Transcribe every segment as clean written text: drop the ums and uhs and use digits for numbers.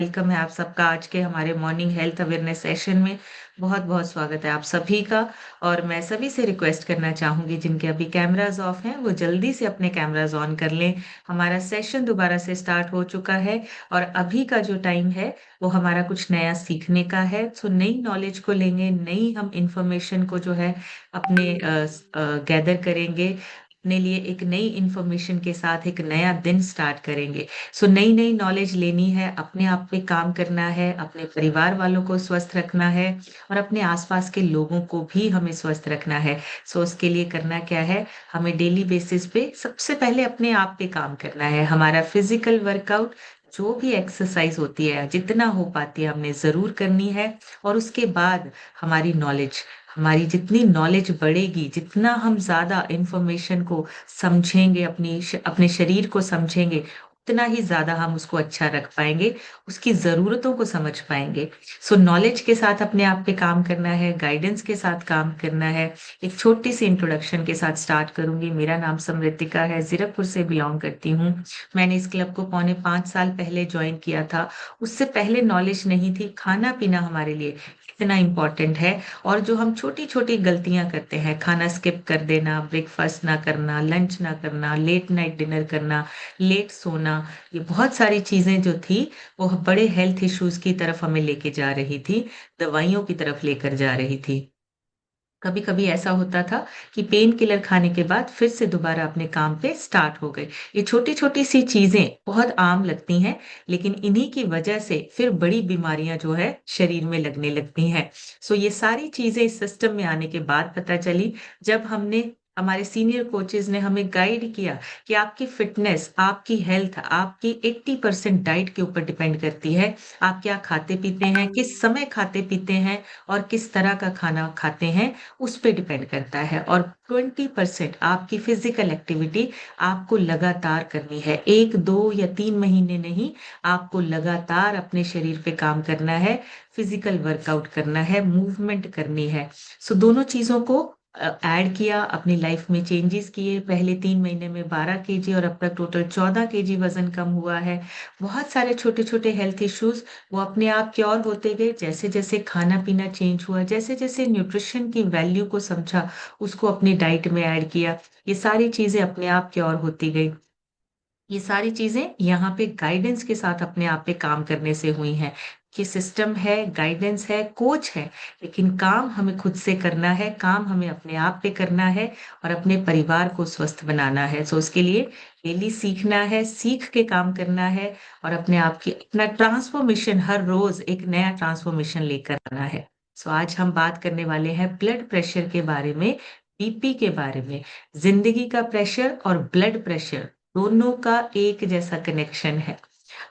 Welcome है आप सबका आज के हमारे मॉर्निंग हेल्थ अवेयरनेस सेशन में। बहुत बहुत स्वागत है आप सभी का। और मैं सभी से रिक्वेस्ट करना चाहूंगी जिनके अभी कैमराज ऑफ हैं वो जल्दी से अपने कैमराज ऑन कर लें। हमारा सेशन दोबारा से स्टार्ट हो चुका है और अभी का जो टाइम है वो हमारा कुछ नया सीखने का है। सो नई नॉलेज को लेंगे, नई हम इंफॉर्मेशन को जो है अपने गैदर करेंगे। अपने लिए एक नई इंफॉर्मेशन के साथ एक नया दिन स्टार्ट करेंगे। सो नई नई नॉलेज लेनी है, अपने आप पे काम करना है, अपने परिवार वालों को स्वस्थ रखना है और अपने आसपास के लोगों को भी हमें स्वस्थ रखना है। सो उसके लिए करना क्या है, हमें डेली बेसिस पे सबसे पहले अपने आप पे काम करना है। हमारा फिजिकल वर्कआउट, जो भी एक्सरसाइज होती है जितना हो पाती है हमने जरूर करनी है। और उसके बाद हमारी नॉलेज, हमारी जितनी नॉलेज बढ़ेगी, जितना हम ज्यादा इंफॉर्मेशन को समझेंगे, अपने शरीर को समझेंगे, उतना ही ज्यादा हम उसको अच्छा रख पाएंगे, उसकी जरूरतों को समझ पाएंगे। सो नॉलेज के साथ अपने आप पे काम करना है, गाइडेंस के साथ काम करना है। एक छोटी सी इंट्रोडक्शन के साथ स्टार्ट करूंगी। मेरा नाम समृतिका है, जीरकपुर से बिलोंग करती हूँ। मैंने इस क्लब को 4.5 साल पहले ज्वाइन किया था। उससे पहले नॉलेज नहीं थी। खाना पीना हमारे लिए इतना इम्पोर्टेंट है और जो हम छोटी छोटी गलतियां करते हैं, खाना स्किप कर देना, ब्रेकफास्ट ना करना, लंच ना करना, लेट नाइट डिनर करना, लेट सोना, ये बहुत सारी चीजें जो थी वो बड़े हेल्थ इश्यूज की तरफ हमें लेके जा रही थी, दवाइयों की तरफ लेकर जा रही थी। कभी कभी ऐसा होता था कि पेन किलर खाने के बाद फिर से दोबारा अपने काम पे स्टार्ट हो गए। ये छोटी छोटी सी चीजें बहुत आम लगती हैं, लेकिन इन्हीं की वजह से फिर बड़ी बीमारियां जो है शरीर में लगने लगती हैं। सो ये सारी चीजें इस सिस्टम में आने के बाद पता चली, जब हमने, हमारे सीनियर कोचेज ने हमें गाइड किया कि आपकी फिटनेस, आपकी हेल्थ, आपकी 80% डाइट के ऊपर डिपेंड करती है। आप क्या खाते पीते हैं, किस समय खाते पीते हैं और किस तरह का खाना खाते हैं, उस पे डिपेंड करता है। और 20% आपकी फिजिकल एक्टिविटी आपको लगातार करनी है, 1 2 या 3 महीने नहीं, आपको लगातार अपने शरीर पे काम करना है, फिजिकल वर्कआउट करना है, मूवमेंट करनी है। सो दोनों चीजों को ऐड किया, अपनी लाइफ में चेंजेस किए। पहले 3 महीने में 12 kg और अब तक टोटल 14 kg वजन कम हुआ है। बहुत सारे छोटे छोटे हेल्थ इश्यूज वो अपने आप क्योर होते गए, जैसे जैसे खाना पीना चेंज हुआ, जैसे जैसे न्यूट्रिशन की वैल्यू को समझा, उसको अपनी डाइट में ऐड किया, ये सारी चीजें अपने आप क्योर होती गई। ये सारी चीजें यहाँ पे गाइडेंस के साथ अपने आप पे काम करने से हुई हैं। कि सिस्टम है, गाइडेंस है, कोच है, लेकिन काम हमें खुद से करना है, काम हमें अपने आप पे करना है और अपने परिवार को स्वस्थ बनाना है। सो उसके लिए डेली सीखना है, सीख के काम करना है और अपने आप की, अपना ट्रांसफॉर्मेशन, हर रोज एक नया ट्रांसफॉर्मेशन लेकर आना है। सो आज हम बात करने वाले हैं ब्लड प्रेशर के बारे में, बीपी के बारे में। जिंदगी का प्रेशर और ब्लड प्रेशर दोनों का एक जैसा कनेक्शन है।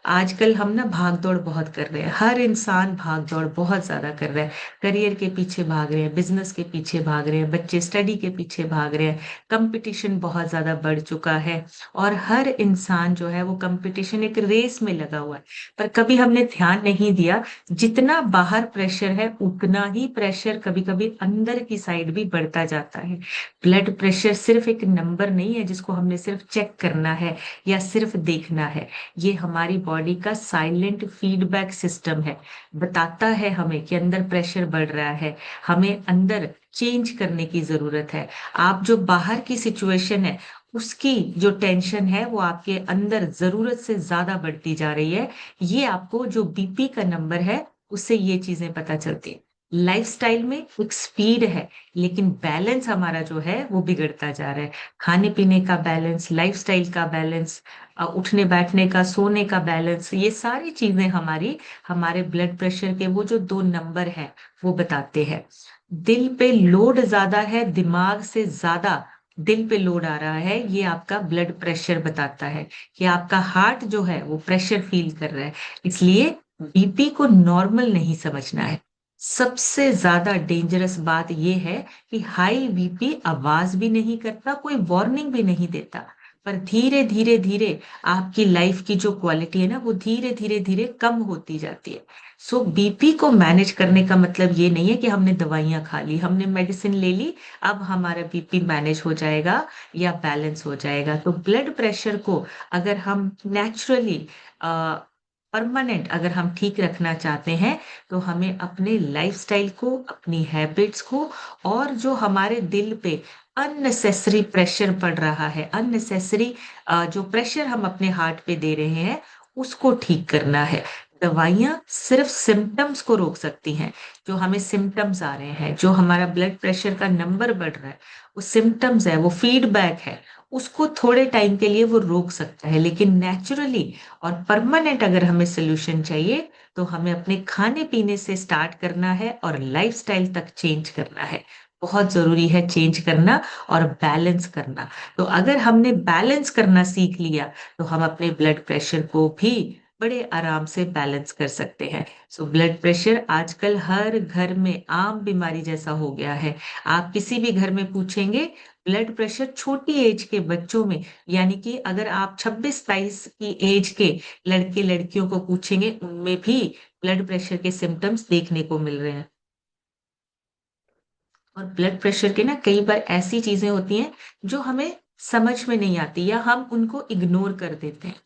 आजकल हम ना भाग दौड़ बहुत कर रहे हैं, हर इंसान भाग दौड़ बहुत ज्यादा कर रहा है। करियर के पीछे भाग रहे हैं, बिजनेस के पीछे भाग रहे हैं, बच्चे स्टडी के पीछे भाग रहे हैं। कंपटीशन बहुत ज्यादा बढ़ चुका है और हर इंसान जो है वो कंपटीशन, एक रेस में लगा हुआ है। पर कभी हमने ध्यान नहीं दिया, जितना बाहर प्रेशर है उतना ही प्रेशर कभी कभी अंदर की साइड भी बढ़ता जाता है। ब्लड प्रेशर सिर्फ एक नंबर नहीं है जिसको हमने सिर्फ चेक करना है या सिर्फ देखना है। ये हमारी बॉडी का साइलेंट फीडबैक सिस्टम है, बताता है हमें कि अंदर प्रेशर बढ़ रहा है, हमें अंदर चेंज करने की जरूरत है। आप जो बाहर की सिचुएशन है उसकी जो टेंशन है वो आपके अंदर जरूरत से ज्यादा बढ़ती जा रही है। ये आपको जो बीपी का नंबर है उससे ये चीजें पता चलती है। लाइफस्टाइल में एक स्पीड है, लेकिन बैलेंस हमारा जो है वो बिगड़ता जा रहा है। खाने पीने का बैलेंस, लाइफस्टाइल का बैलेंस, उठने बैठने का, सोने का बैलेंस, ये सारी चीजें हमारी, हमारे ब्लड प्रेशर के वो जो 2 नंबर हैं वो बताते हैं। दिल पे लोड ज्यादा है, दिमाग से ज्यादा दिल पे लोड आ रहा है, ये आपका ब्लड प्रेशर बताता है कि आपका हार्ट जो है वो प्रेशर फील कर रहा है। इसलिए बीपी को नॉर्मल नहीं समझना है। सबसे ज्यादा डेंजरस बात यह है कि हाई बीपी आवाज भी नहीं करता, कोई वार्निंग भी नहीं देता, पर धीरे धीरे धीरे आपकी लाइफ की जो क्वालिटी है ना वो धीरे धीरे धीरे कम होती जाती है। सो बीपी को मैनेज करने का मतलब ये नहीं है कि हमने दवाइयां खा ली, हमने मेडिसिन ले ली, अब हमारा बीपी मैनेज हो जाएगा या बैलेंस हो जाएगा। तो ब्लड प्रेशर को अगर हम नेचुरली परमानेंट अगर हम ठीक रखना चाहते हैं, तो हमें अपने लाइफ़स्टाइल को, अपनी हैबिट्स को और जो हमारे दिल पे अननेसेसरी प्रेशर पड़ रहा है, अननेसेसरी जो प्रेशर हम अपने हार्ट पे दे रहे हैं, उसको ठीक करना है। दवाइयाँ सिर्फ़ सिम्पटम्स को रोक सकती हैं, जो हमें सिम्पटम्स आ रहे हैं, जो हमारा ब्लड प्रेशर का नंबर बढ़ रहा है, वो सिम्पटम्स है, वो फीडबैक है, उसको थोड़े टाइम के लिए वो रोक सकता है, लेकिन नेचुरली और परमानेंट अगर हमें सॉल्यूशन चाहिए, तो हमें अपने खाने-पीने से स्टार्ट करना है और लाइफ़स्टाइल तक चेंज करना है। बहुत ज़रूरी है चेंज करना और बैलेंस करना। तो अगर हमने बैलेंस करना सीख लिया, तो हम अपने ब्लड प्रेशर को भी बड़े आराम से बैलेंस कर सकते हैं। सो ब्लड प्रेशर आजकल हर घर में आम बीमारी जैसा हो गया है। आप किसी भी घर में पूछेंगे, ब्लड प्रेशर छोटी एज के बच्चों में, यानी कि अगर आप 26-22 की एज के लड़के-लड़कियों को पूछेंगे, उनमें भी ब्लड प्रेशर के सिम्पटम्स देखने को मिल रहे हैं। और ब्लड प्रेशर के ना कई बार ऐसी चीज़ें होती हैं, जो हमें समझ में नहीं आती या हम उनको इग्नोर कर देते हैं।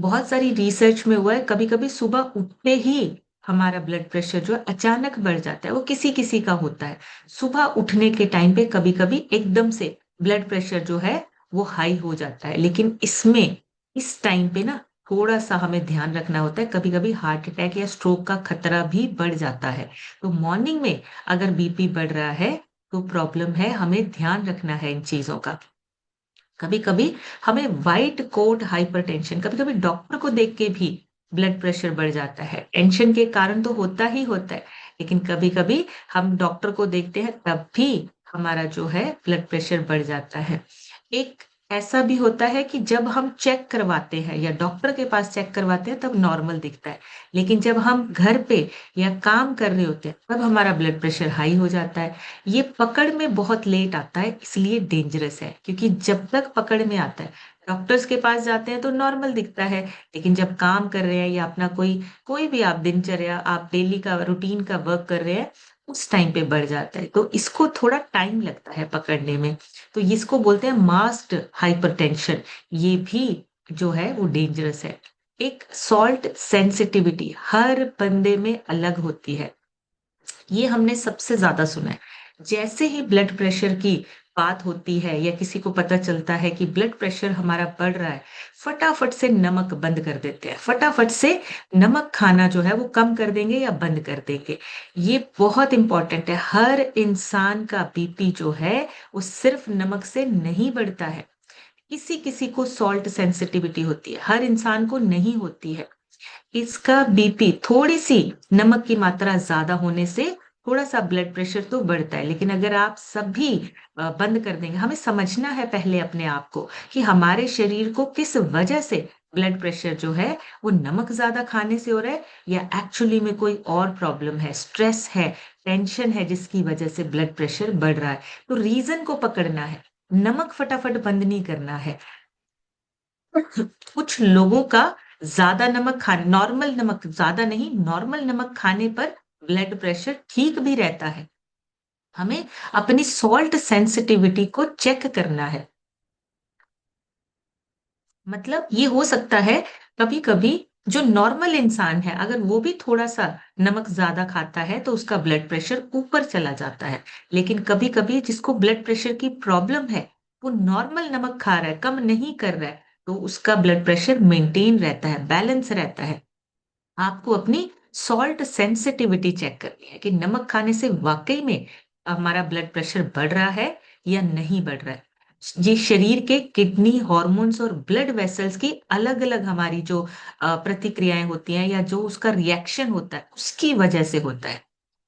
बहुत सारी रिसर्च में हुआ है, कभी-कभी सुबह उठते ही हमारा ब्लड प्रेशर जो है अचानक बढ़ जाता है, वो किसी-किसी का होता है। सुबह उठने के टाइम पे कभी-कभी एकदम से ब्लड प्रेशर जो है, वो हाई हो जाता है। लेकिन इसमें इस टाइम पे ना थोड़ा-सा हमें ध्यान रखना होता है, कभी-कभी हार्ट अटैक या स्ट्रोक का खतरा भी बढ़ जाता है। तो मॉर्निंग में अगर बीपी बढ़ रहा है, तो प्रॉब्लम है, हमें ध्यान रखना है इन चीज़ों का। कभी-कभी हमें व्हाइट कोट हाइपरटेंशन, कभी-कभी डॉक्टर को देख के भी ब्लड प्रेशर बढ़ जाता है। टेंशन के कारण तो होता ही होता है, लेकिन कभी-कभी हम डॉक्टर को देखते हैं तब भी हमारा जो है ब्लड प्रेशर बढ़ जाता है। एक ऐसा भी होता है कि जब हम चेक करवाते हैं या डॉक्टर के पास चेक करवाते हैं तब नॉर्मल दिखता है। लेकिन जब हम घर पे या काम कर रहे होते हैं, तब हमारा ब्लड प्रेशर हाई हो जाता है। ये पकड़ में बहुत लेट आता है, इसलिए डेंजरस है, क्योंकि जब तक पकड़ में आता है, डॉक्टर्स के पास जाते हैं तो नॉर्मल दिखता है, लेकिन जब काम कर रहे हैं या अपना कोई कोई भी आप दिनचर्या, आप डेली का रूटीन का वर्क कर रहे हैं, उस टाइम पे बढ़ जाता है। तो इसको थोड़ा टाइम लगता है पकड़ने में। तो इसको बोलते हैं मास्क्ड हाइपरटेंशन, ये भी जो है वो डेंजरस है। एक सॉल्ट सेंसिटिविटी हर बंदे में अलग होती है। ये हमने सबसे ज़्यादा सुना है। जैसे ही ब्लड प्रेशर की बात होती है या किसी को पता चलता है कि ब्लड प्रेशर हमारा बढ़ रहा है, फटाफट से नमक बंद कर देते हैं। फटाफट से नमक खाना जो है वो कम कर देंगे या बंद कर देंगे। ये बहुत इम्पोर्टेंट है। हर इंसान का बीपी जो है, वो सिर्फ़ नमक से नहीं बढ़ता है। किसी-किसी को सॉल्ट सेंसिटिविटी होती है, हर इंसान को नहीं होती है। इसका बीपी थोड़ी-सी नमक की मात्रा ज़्यादा होने से थोड़ा-सा ब्लड प्रेशर तो बढ़ता है, लेकिन अगर आप सभी बंद कर देंगे, हमें समझना है पहले अपने आप को कि हमारे शरीर को किस वजह से ब्लड प्रेशर जो है, वो नमक ज़्यादा खाने से हो रहा है या एक्चुअली में कोई और प्रॉब्लम है, स्ट्रेस है, टेंशन है जिसकी वजह से ब्लड प्रेशर बढ़ रहा है। तो रीज़न को पकड़ना है, नमक फटाफट बंद नहीं करना है। कुछ लोगों का ज़्यादा नमक खाने नॉर्मल नमक ज़्यादा नहीं, नॉर्मल नमक खाने पर ब्लड प्रेशर ठीक भी रहता है। हमें अपनी सॉल्ट सेंसिटिविटी को चेक करना है। मतलब ये हो सकता है कभी-कभी जो नॉर्मल इंसान है, अगर वो भी थोड़ा-सा नमक ज़्यादा खाता है, तो उसका ब्लड प्रेशर ऊपर चला जाता है। लेकिन कभी-कभी जिसको ब्लड प्रेशर की प्रॉब्लम है, वो नॉर्मल नमक खा रहा है, कम नहीं कर रहा है, तो उसका ब्लड प्रेशर मेंटेन रहता है, बैलेंस रहता है। आपको अपनी सॉल्ट सेंसिटिविटी चेक करनी है कि नमक खाने से वाक़ई में हमारा ब्लड प्रेशर बढ़ रहा है या नहीं बढ़ रहा है। ये शरीर के किडनी, हॉर्मोन्स और ब्लड वेसल्स की अलग-अलग हमारी जो प्रतिक्रियाएँ होती हैं या जो उसका रिएक्शन होता है, उसकी वजह से होता है।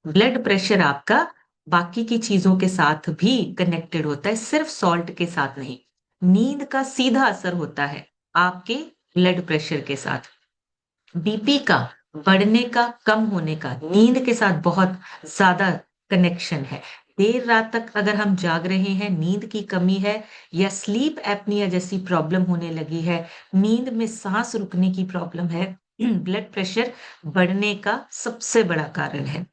ब्लड प्रेशर आपका बाकी की चीज़ों के साथ भी कनेक्टेड होता है, सिर्फ़ सॉल्ट के साथ नहीं। नींद का सीधा असर होता है आपके ब्लड प्रेशर के साथ। बीपी का बढ़ने का, कम होने का नींद के साथ बहुत ज़्यादा कनेक्शन है। देर रात तक अगर हम जाग रहे हैं, नींद की कमी है या स्लीप एपनिया जैसी प्रॉब्लम होने लगी है, नींद में साँस रुकने की प्रॉब्लम है, ब्लड प्रेशर बढ़ने का सबसे बड़ा कारण है,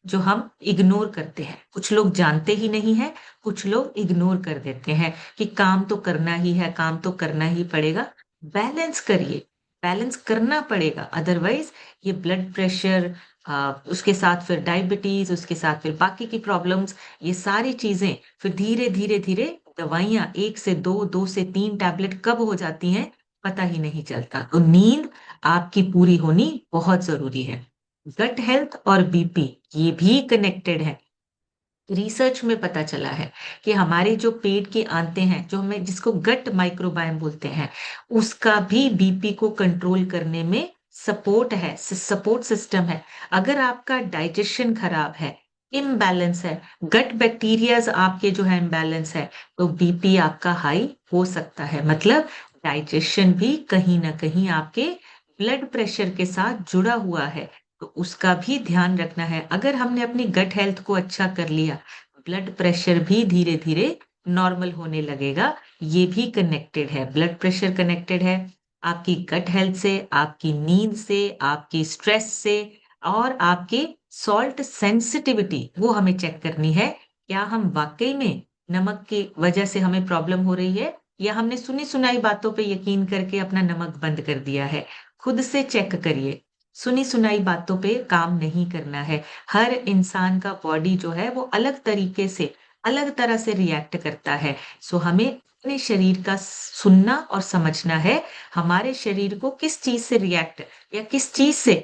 जो हम इग्नोर करते हैं। कुछ लोग जानते ही नहीं हैं, कुछ लोग इग्नोर कर देते हैं कि काम तो करना ही है, काम तो करना ही पड़ेगा। बैलेंस करिए। बैलेंस करना पड़ेगा, अदरवाइज ये ब्लड प्रेशर, उसके साथ फिर डायबिटीज, उसके साथ फिर बाकी की प्रॉब्लम्स, ये सारी चीजें फिर धीरे धीरे धीरे दवाइयां 1 से 2, 2 से 3 टैबलेट कब हो जाती हैं पता ही नहीं चलता। तो नींद आपकी पूरी होनी बहुत जरूरी है। गट हेल्थ और बीपी ये भी कनेक्टेड है। रिसर्च में पता चला है कि हमारे जो पेट के आंते हैं, जो हमें जिसको गट माइक्रोबायोम बोलते हैं, उसका भी बीपी को कंट्रोल करने में सपोर्ट सिस्टम है। अगर आपका डाइजेशन खराब है, इम्बैलेंस है, गट बैक्टीरियाज आपके जो है इम्बैलेंस है, तो बीपी आपका हाई हो सकता है। मतलब डाइजेशन भी कहीं ना कहीं आपके ब्लड प्रेशर के साथ जुड़ा हुआ है, तो उसका भी ध्यान रखना है। अगर हमने अपनी गट हेल्थ को अच्छा कर लिया, ब्लड प्रेशर भी धीरे धीरे नॉर्मल होने लगेगा। ये भी कनेक्टेड है, ब्लड प्रेशर कनेक्टेड है आपकी गट हेल्थ से, आपकी नींद से, आपकी स्ट्रेस से, और आपके सॉल्ट सेंसिटिविटी वो हमें चेक करनी है। क्या हम वाकई में नमक की वजह से हमें प्रॉब्लम हो रही है, या हमने सुनी सुनाई बातों पे यकीन करके अपना नमक बंद कर दिया है। खुद से चेक करिए। सुनी सुनाई बातों पे काम नहीं करना है। हर इंसान का बॉडी जो है वो अलग तरीके से, अलग तरह से रिएक्ट करता है। सो हमें अपने शरीर का सुनना और समझना है, हमारे शरीर को किस चीज से रिएक्ट या किस चीज से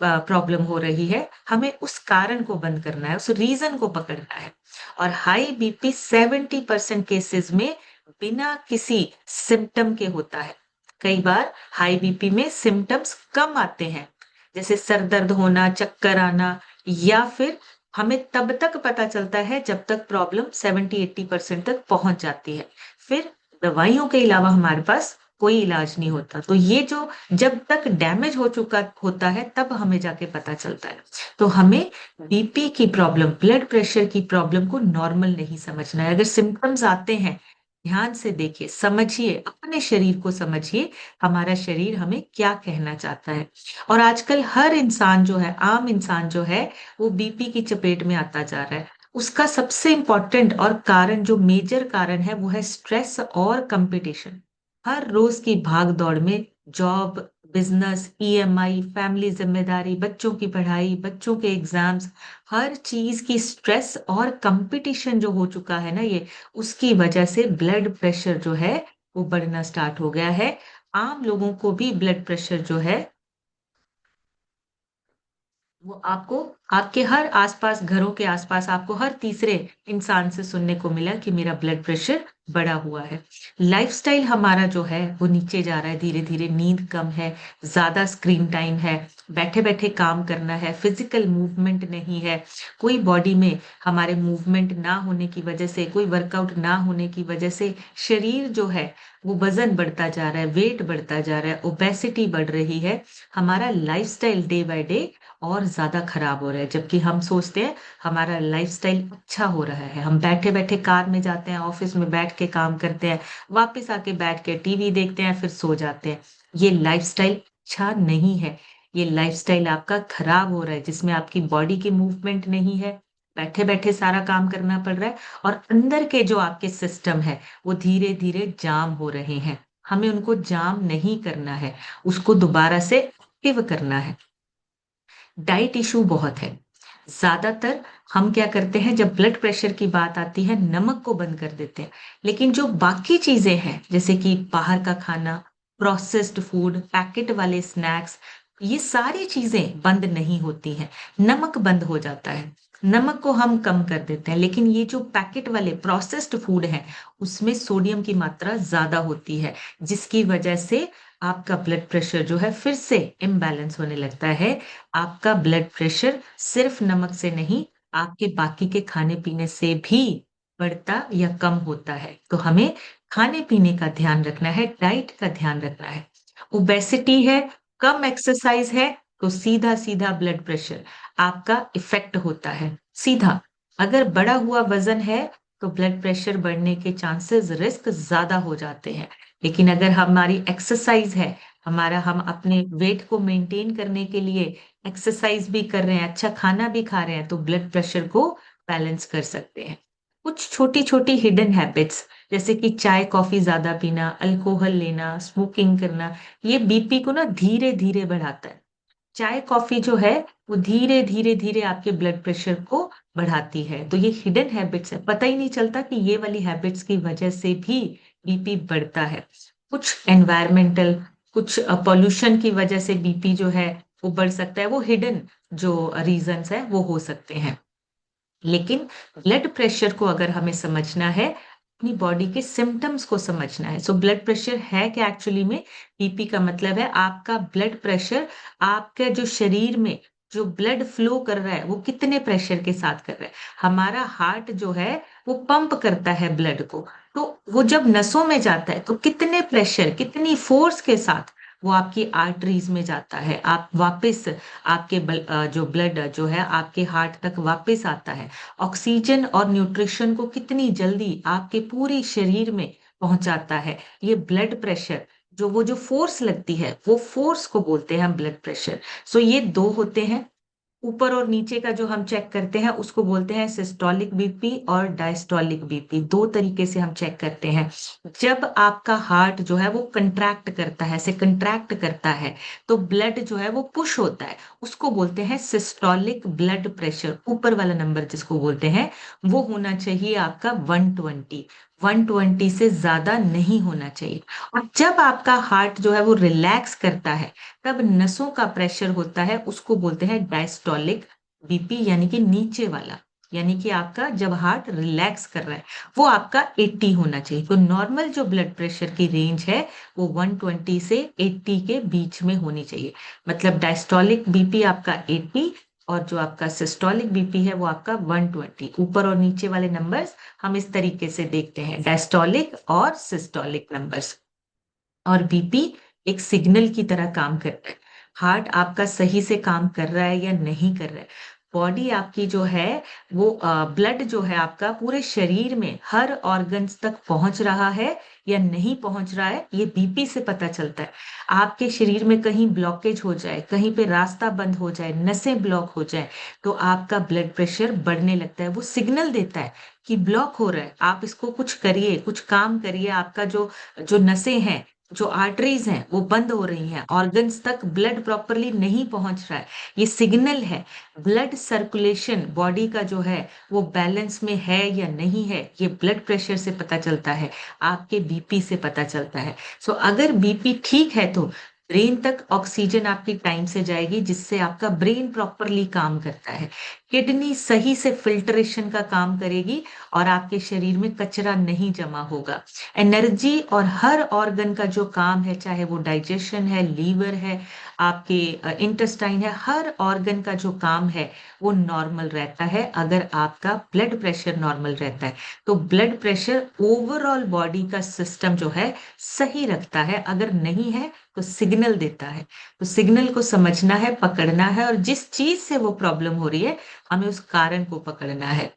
प्रॉब्लम हो रही है। हमें उस कारण को बंद करना है, उस रीजन को पकड़ना है। और हाई बीपी 70% केसेस में बिना किसी सिम्टम के होता है। कई बार हाई बीपी में सिम्टम्स कम आते हैं, जैसे सर दर्द होना, चक्कर आना, या फिर हमें तब तक पता चलता है जब तक प्रॉब्लम 70-80% तक पहुंच जाती है। फिर दवाइयों के अलावा हमारे पास कोई इलाज नहीं होता। तो ये जो जब तक डैमेज हो चुका होता है तब हमें जाके पता चलता है। तो हमें बीपी की प्रॉब्लम, ब्लड प्रेशर की प्रॉब्लम को नॉर्मल नहीं समझना है। अगर सिम्टम्स आते हैं, ध्यान से देखिए, समझिए, अपने शरीर को समझिए, हमारा शरीर हमें क्या कहना चाहता है। और आजकल हर इंसान जो है, आम इंसान जो है, वो बीपी की चपेट में आता जा रहा है। उसका सबसे इंपॉर्टेंट और कारण, जो मेजर कारण है, वो है स्ट्रेस और कंपटीशन। हर रोज की भाग दौड़ में जॉब, बिजनेस, ईएमआई, फैमिली जिम्मेदारी, बच्चों की पढ़ाई, बच्चों के एग्जाम्स, हर चीज की स्ट्रेस और कंपटीशन जो हो चुका है ना, ये उसकी वजह से ब्लड प्रेशर जो है वो बढ़ना स्टार्ट हो गया है। आम लोगों को भी ब्लड प्रेशर जो है वो आपको, आपके हर आसपास, घरों के आसपास आपको हर तीसरे इंसान से सुनने को मिला कि मेरा ब्लड प्रेशर बढ़ा हुआ है। लाइफस्टाइल हमारा जो है वो नीचे जा रहा है धीरे धीरे। नींद कम है, ज्यादा स्क्रीन टाइम है, बैठे बैठे काम करना है, फिजिकल मूवमेंट नहीं है। कोई बॉडी में हमारे मूवमेंट ना होने की वजह से, कोई वर्कआउट ना होने की वजह से शरीर जो है वो वजन बढ़ता जा रहा है, वेट बढ़ता जा रहा है, ओबेसिटी बढ़ रही है। हमारा लाइफस्टाइल डे बाय डे और ज्यादा खराब हो रहा है। जबकि हम सोचते हैं हमारा लाइफस्टाइल अच्छा हो रहा है, हम बैठे बैठे कार में जाते हैं, ऑफिस में बैठ के काम करते हैं, वापस आके बैठ के टीवी देखते हैं, फिर सो जाते हैं। ये लाइफस्टाइल अच्छा नहीं है। ये लाइफस्टाइल आपका खराब हो रहा है, जिसमें आपकी बॉडी की मूवमेंट नहीं है, बैठे बैठे सारा काम करना पड़ रहा है, और अंदर के जो आपके सिस्टम है वो धीरे धीरे जाम हो रहे हैं। हमें उनको जाम नहीं करना है, उसको दोबारा से एक्टिव करना है। डाइट इशू बहुत है। ज्यादातर हम क्या करते हैं, जब ब्लड प्रेशर की बात आती है नमक को बंद कर देते हैं। लेकिन जो बाकी चीजें हैं, जैसे कि बाहर का खाना, प्रोसेस्ड फूड, पैकेट वाले स्नैक्स, ये सारी चीजें बंद नहीं होती हैं। नमक बंद हो जाता है, नमक को हम कम कर देते हैं, लेकिन ये जो पैकेट वाले प्रोसेस्ड फूड है उसमें सोडियम की मात्रा ज्यादा होती है, जिसकी वजह से आपका ब्लड प्रेशर जो है फिर से इम्बैलेंस होने लगता है। आपका ब्लड प्रेशर सिर्फ नमक से नहीं, आपके बाकी के खाने पीने से भी बढ़ता या कम होता है। तो हमें खाने पीने का ध्यान रखना है, डाइट का ध्यान रखना है। ओबेसिटी है, कम एक्सरसाइज है, तो सीधा सीधा ब्लड प्रेशर आपका इफेक्ट होता है सीधा। अगर बढ़ा हुआ वजन है तो ब्लड प्रेशर बढ़ने के चांसेस, रिस्क ज्यादा हो जाते हैं। लेकिन अगर हमारी एक्सरसाइज है, हमारा, हम अपने वेट को मेंटेन करने के लिए एक्सरसाइज भी कर रहे हैं, अच्छा खाना भी खा रहे हैं, तो ब्लड प्रेशर को बैलेंस कर सकते हैं। कुछ छोटी छोटी हिडन हैबिट्स, जैसे कि चाय कॉफी ज्यादा पीना, अल्कोहल लेना, स्मोकिंग करना, ये बीपी को ना धीरे धीरे बढ़ाता है। चाय कॉफी जो है वो धीरे धीरे धीरे आपके ब्लड प्रेशर को बढ़ाती है। तो ये हिडन हैबिट्स है, पता ही नहीं चलता कि ये वाली हैबिट्स की वजह से भी बीपी बढ़ता है। कुछ एनवायरमेंटल, कुछ पॉल्यूशन की वजह से बीपी जो है वो बढ़ सकता है, वो हिडन जो रीजंस है वो हो सकते हैं। लेकिन ब्लड प्रेशर को अगर हमें समझना है, अपनी बॉडी के सिम्टम्स को समझना है। सो ब्लड प्रेशर है क्या एक्चुअली में? बीपी का मतलब है आपका ब्लड प्रेशर, आपके जो शरीर में जो ब्लड फ्लो कर रहा है वो कितने प्रेशर के साथ कर रहा है। हमारा हार्ट जो है वो पंप करता है ब्लड को, तो वो जब नसों में जाता है तो कितने प्रेशर, कितनी फोर्स के साथ वो आपकी आर्टरीज में जाता है, आप वापस आपके जो ब्लड जो है आपके हार्ट तक वापस आता है। ऑक्सीजन और न्यूट्रिशन को कितनी जल्दी आपके पूरे शरीर में पहुंचाता है। ये ब्लड प्रेशर, जो फोर्स लगती है वो फोर्स को बोलते हैं हम ब्लड प्रेशर। सो ये दो होते हैं, ऊपर और नीचे का जो हम चेक करते हैं उसको बोलते हैं सिस्टोलिक बीपी और डायस्टोलिक बीपी। दो तरीके से हम चेक करते हैं। जब आपका हार्ट जो है वो कंट्रैक्ट करता है, से कंट्रैक्ट करता है, तो ब्लड जो है वो पुश होता है, उसको बोलते हैं सिस्टोलिक ब्लड प्रेशर। ऊपर वाला नंबर जिसको बोलते हैं वो होना चाहिए आपका 120। 120 से ज्यादा नहीं होना चाहिए। और जब आपका हार्ट जो है वो रिलैक्स करता है, तब नसों का प्रेशर होता है, उसको बोलते हैं डायस्टोलिक बीपी, यानी कि नीचे वाला। यानी कि आपका जब हार्ट रिलैक्स कर रहा है वो आपका 80 होना चाहिए। तो नॉर्मल जो ब्लड प्रेशर की रेंज है वो 120 से 80 के बीच में होनी चाहिए। मतलब डायस्टोलिक बीपी आपका 80 और जो आपका सिस्टोलिक बीपी है वो आपका 120। ऊपर और नीचे वाले नंबर्स हम इस तरीके से देखते हैं, डायस्टोलिक और सिस्टोलिक नंबर्स। और बीपी एक सिग्नल की तरह काम करता है। हार्ट आपका सही से काम कर रहा है या नहीं कर रहा है। बॉडी आपकी जो है वो ब्लड जो है आपका पूरे शरीर में हर ऑर्गन्स तक पहुंच रहा है या नहीं पहुंच रहा है, ये बीपी से पता चलता है। आपके शरीर में कहीं ब्लॉकेज हो जाए, कहीं पे रास्ता बंद हो जाए, नसें ब्लॉक हो जाए, तो आपका ब्लड प्रेशर बढ़ने लगता है। वो सिग्नल देता है कि ब्लॉक हो रहा है, आप इसको कुछ करिए, कुछ काम करिए। आपका जो जो नसें हैं, जो आर्टरीज हैं वो बंद हो रही हैं, ऑर्गन्स तक ब्लड प्रॉपरली नहीं पहुंच रहा है, ये सिग्नल है। ब्लड सर्कुलेशन बॉडी का जो है वो बैलेंस में है या नहीं है, ये ब्लड प्रेशर से पता चलता है, आपके बीपी से पता चलता है। सो अगर बीपी ठीक है तो ब्रेन तक ऑक्सीजन आपकी टाइम से जाएगी, जिससे आपका ब्रेन प्रॉपरली काम करता है। किडनी सही से फिल्ट्रेशन का काम करेगी और आपके शरीर में कचरा नहीं जमा होगा। एनर्जी और हर ऑर्गन का जो काम है, चाहे वो डाइजेशन है, लीवर है, आपके इंटेस्टाइन है, हर ऑर्गन का जो काम है वो नॉर्मल रहता है अगर आपका ब्लड प्रेशर नॉर्मल रहता है। तो ब्लड प्रेशर ओवरऑल बॉडी का सिस्टम जो है सही रखता है, अगर नहीं है तो सिग्नल देता है। तो सिग्नल को समझना है, पकड़ना है, और जिस चीज से वो प्रॉब्लम हो रही है हमें उस कारण को पकड़ना है।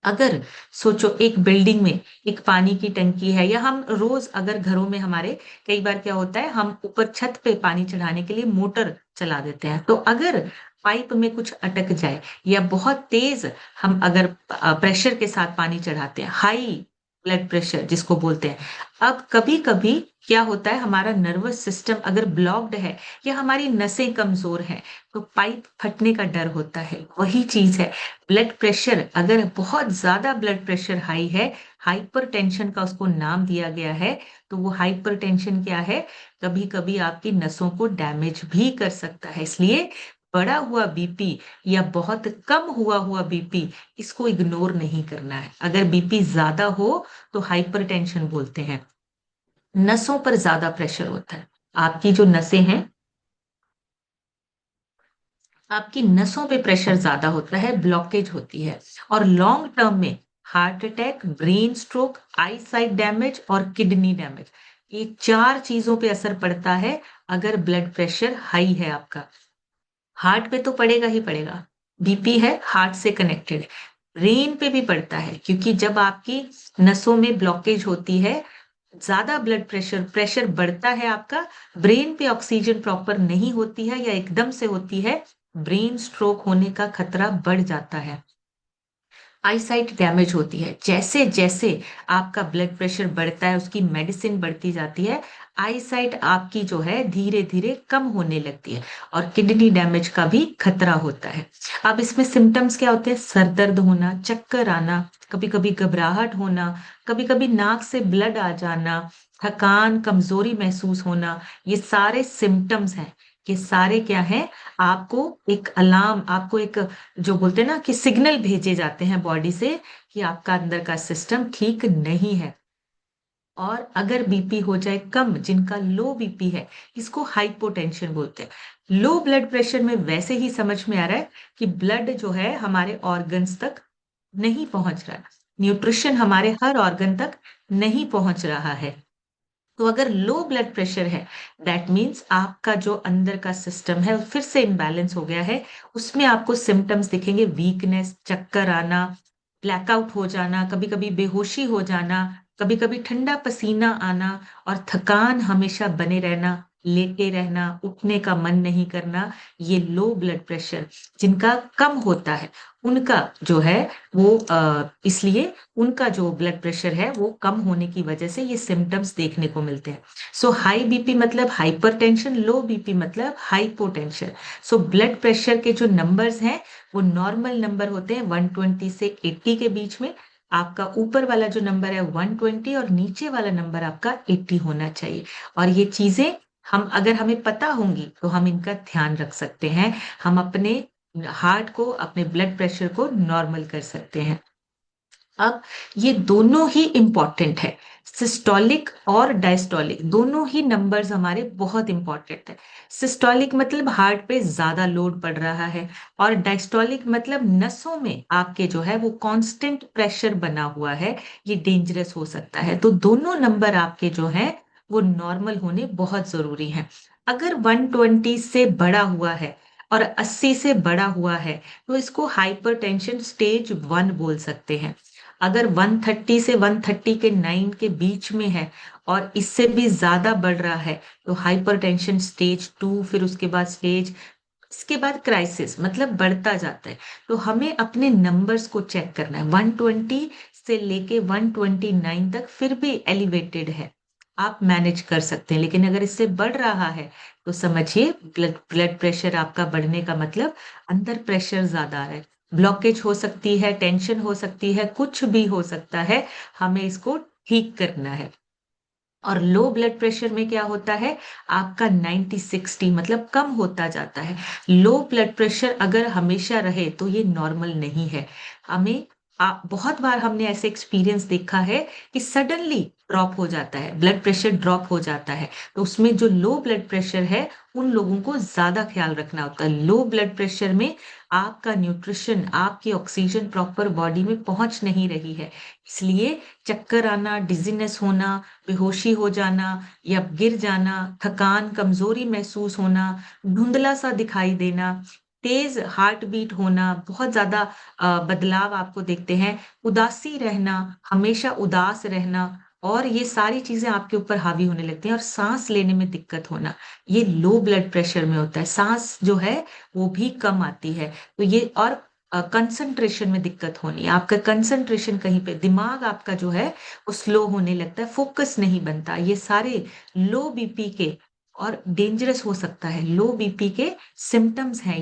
अगर सोचो एक बिल्डिंग में एक पानी की टंकी है, या हम रोज अगर घरों में हमारे कई बार क्या होता है, हम ऊपर छत पे पानी चढ़ाने के लिए मोटर चला देते हैं, तो अगर पाइप में कुछ अटक जाए या बहुत तेज हम अगर प्रेशर के साथ पानी चढ़ाते हैं, हाई ब्लड प्रेशर जिसको बोलते हैं, अब कभी कभी क्या होता है, हमारा नर्वस सिस्टम अगर ब्लॉक्ड है या हमारी नसें कमजोर हैं, तो पाइप फटने का डर होता है। वही चीज है, ब्लड प्रेशर अगर बहुत ज्यादा ब्लड प्रेशर हाई है, हाइपर टेंशन का उसको नाम दिया गया है, तो वो हाइपर टेंशन क्या है, कभी कभी आपकी नसों को डैमेज भी कर सकता है। इसलिए बढ़ा हुआ बीपी या बहुत कम हुआ हुआ बीपी, इसको इग्नोर नहीं करना है। अगर बीपी ज्यादा हो तो हाइपर टेंशन बोलते हैं। नसों पर ज्यादा प्रेशर होता है, आपकी जो नसें हैं, आपकी नसों पे प्रेशर ज्यादा होता है, ब्लॉकेज होती है, और लॉन्ग टर्म में हार्ट अटैक, ब्रेन स्ट्रोक, आई साइट डैमेज और किडनी डैमेज, ये चार चीजों पे असर पड़ता है अगर ब्लड प्रेशर हाई है आपका। हार्ट पे तो पड़ेगा ही पड़ेगा, बीपी है हार्ट से कनेक्टेड। ब्रेन पे भी पड़ता है, क्योंकि जब आपकी नसों में ब्लॉकेज होती है, ज्यादा ब्लड प्रेशर प्रेशर बढ़ता है आपका, ब्रेन पे ऑक्सीजन प्रॉपर नहीं होती है या एकदम से होती है, ब्रेन स्ट्रोक होने का खतरा बढ़ जाता है। आईसाइट डैमेज होती है। जैसे जैसे आपका ब्लड प्रेशर बढ़ता है, उसकी मेडिसिन बढ़ती जाती है, आईसाइट आपकी जो है धीरे धीरे कम होने लगती है, और किडनी डैमेज का भी खतरा होता है। अब इसमें सिम्टम्स क्या होते हैं? सर दर्द होना, चक्कर आना, कभी कभी घबराहट होना, कभी कभी नाक से ब्लड आ जाना, थकान, कमजोरी महसूस होना, ये सारे सिम्टम्स हैं। ये सारे क्या है? आपको एक अलार्म, आपको एक, जो बोलते हैं ना कि सिग्नल भेजे जाते हैं बॉडी से कि आपका अंदर का सिस्टम ठीक नहीं है। और अगर बीपी हो जाए कम, जिनका लो बीपी है, इसको हाइपोटेंशन बोलते हैं। लो ब्लड प्रेशर में वैसे ही समझ में आ रहा है कि ब्लड जो है हमारे ऑर्गन्स तक नहीं पहुंच रहा है, न्यूट्रिशन हमारे हर ऑर्गन तक नहीं पहुंच रहा है। तो अगर लो ब्लड प्रेशर है, दैट मीन्स आपका जो अंदर का सिस्टम है वो फिर से इम्बैलेंस हो गया है। उसमें आपको सिम्टम्स दिखेंगे, वीकनेस, चक्कर आना, ब्लैकआउट हो जाना, कभी कभी बेहोशी हो जाना, कभी कभी ठंडा पसीना आना, और थकान हमेशा बने रहना, लेटे रहना, उठने का मन नहीं करना। ये लो ब्लड प्रेशर जिनका कम होता है, उनका जो है वो इसलिए उनका जो ब्लड प्रेशर है वो कम होने की वजह से ये सिम्टम्स देखने को मिलते हैं। सो हाई बीपी मतलब हाइपरटेंशन, लो बीपी मतलब हाइपोटेंशन। सो ब्लड प्रेशर के जो नंबर्स हैं वो नॉर्मल नंबर होते हैं 120 से 80 के बीच में। आपका ऊपर वाला जो नंबर है 120, और नीचे वाला नंबर आपका 80 होना चाहिए। और ये चीजें हम, अगर हमें पता होंगी तो हम इनका ध्यान रख सकते हैं। हम अपने हार्ट को, अपने ब्लड प्रेशर को नॉर्मल कर सकते हैं। अब ये दोनों ही इंपॉर्टेंट है, सिस्टोलिक और डायस्टोलिक, दोनों ही नंबर्स हमारे बहुत इंपॉर्टेंट है। सिस्टोलिक मतलब हार्ट पे ज्यादा लोड पड़ रहा है, और डायस्टोलिक मतलब नसों में आपके जो है वो कांस्टेंट प्रेशर बना हुआ है, ये डेंजरस हो सकता है। तो दोनों नंबर आपके जो है वो नॉर्मल होने बहुत जरूरी है। अगर 120 से बड़ा हुआ है और 80 से बड़ा हुआ है, तो इसको हाइपरटेंशन स्टेज 1 बोल सकते हैं। अगर 130 से 139 के बीच में है और इससे भी ज्यादा बढ़ रहा है, तो हाइपरटेंशन स्टेज 2, फिर उसके बाद स्टेज, इसके बाद क्राइसिस, मतलब बढ़ता जाता है। तो हमें अपने नंबर्स को चेक करना है। 120 से लेके 129 तक फिर भी एलिवेटेड है, आप मैनेज कर सकते हैं। लेकिन अगर इससे बढ़ रहा है तो समझिए ब्लड ब्लड प्रेशर आपका बढ़ने का मतलब अंदर प्रेशर ज्यादा आ रहा है, ब्लॉकेज हो सकती है, टेंशन हो सकती है, कुछ भी हो सकता है। हमें इसको ठीक करना है। और लो ब्लड प्रेशर में क्या होता है? आपका 90-60 मतलब कम होता जाता है। लो ब्लड प्रेशर अगर हमेशा रहे तो ये नॉर्मल नहीं है। हमें बहुत बार हमने ऐसे एक्सपीरियंस देखा है कि सडनली ड्रॉप हो जाता है, ब्लड प्रेशर ड्रॉप हो जाता है। तो उसमें जो लो ब्लड प्रेशर है, उन लोगों को ज्यादा ख्याल रखना होता है। लो ब्लड प्रेशर में आपका न्यूट्रिशन, आपकी ऑक्सीजन प्रॉपर बॉडी में पहुंच नहीं रही है, इसलिए चक्कर आना, डिजीनेस होना, बेहोशी हो जाना या गिर जाना, थकान, कमजोरी महसूस होना, धुंधला सा दिखाई देना, तेज हार्ट बीट होना, बहुत ज्यादा बदलाव आपको देखते हैं, उदासी रहना, हमेशा उदास रहना, और ये सारी चीजें आपके ऊपर हावी होने लगती हैं। और सांस लेने में दिक्कत होना, ये लो ब्लड प्रेशर में होता है। सांस जो है वो भी कम आती है। तो ये, और कंसंट्रेशन में दिक्कत होनी, आपका कंसंट्रेशन कहीं पे, दिमाग आपका जो है वो स्लो होने लगता है, फोकस नहीं बनता। ये सारे लो बीपी के, और डेंजरस हो सकता है, लो बीपी के सिम्टम्स हैं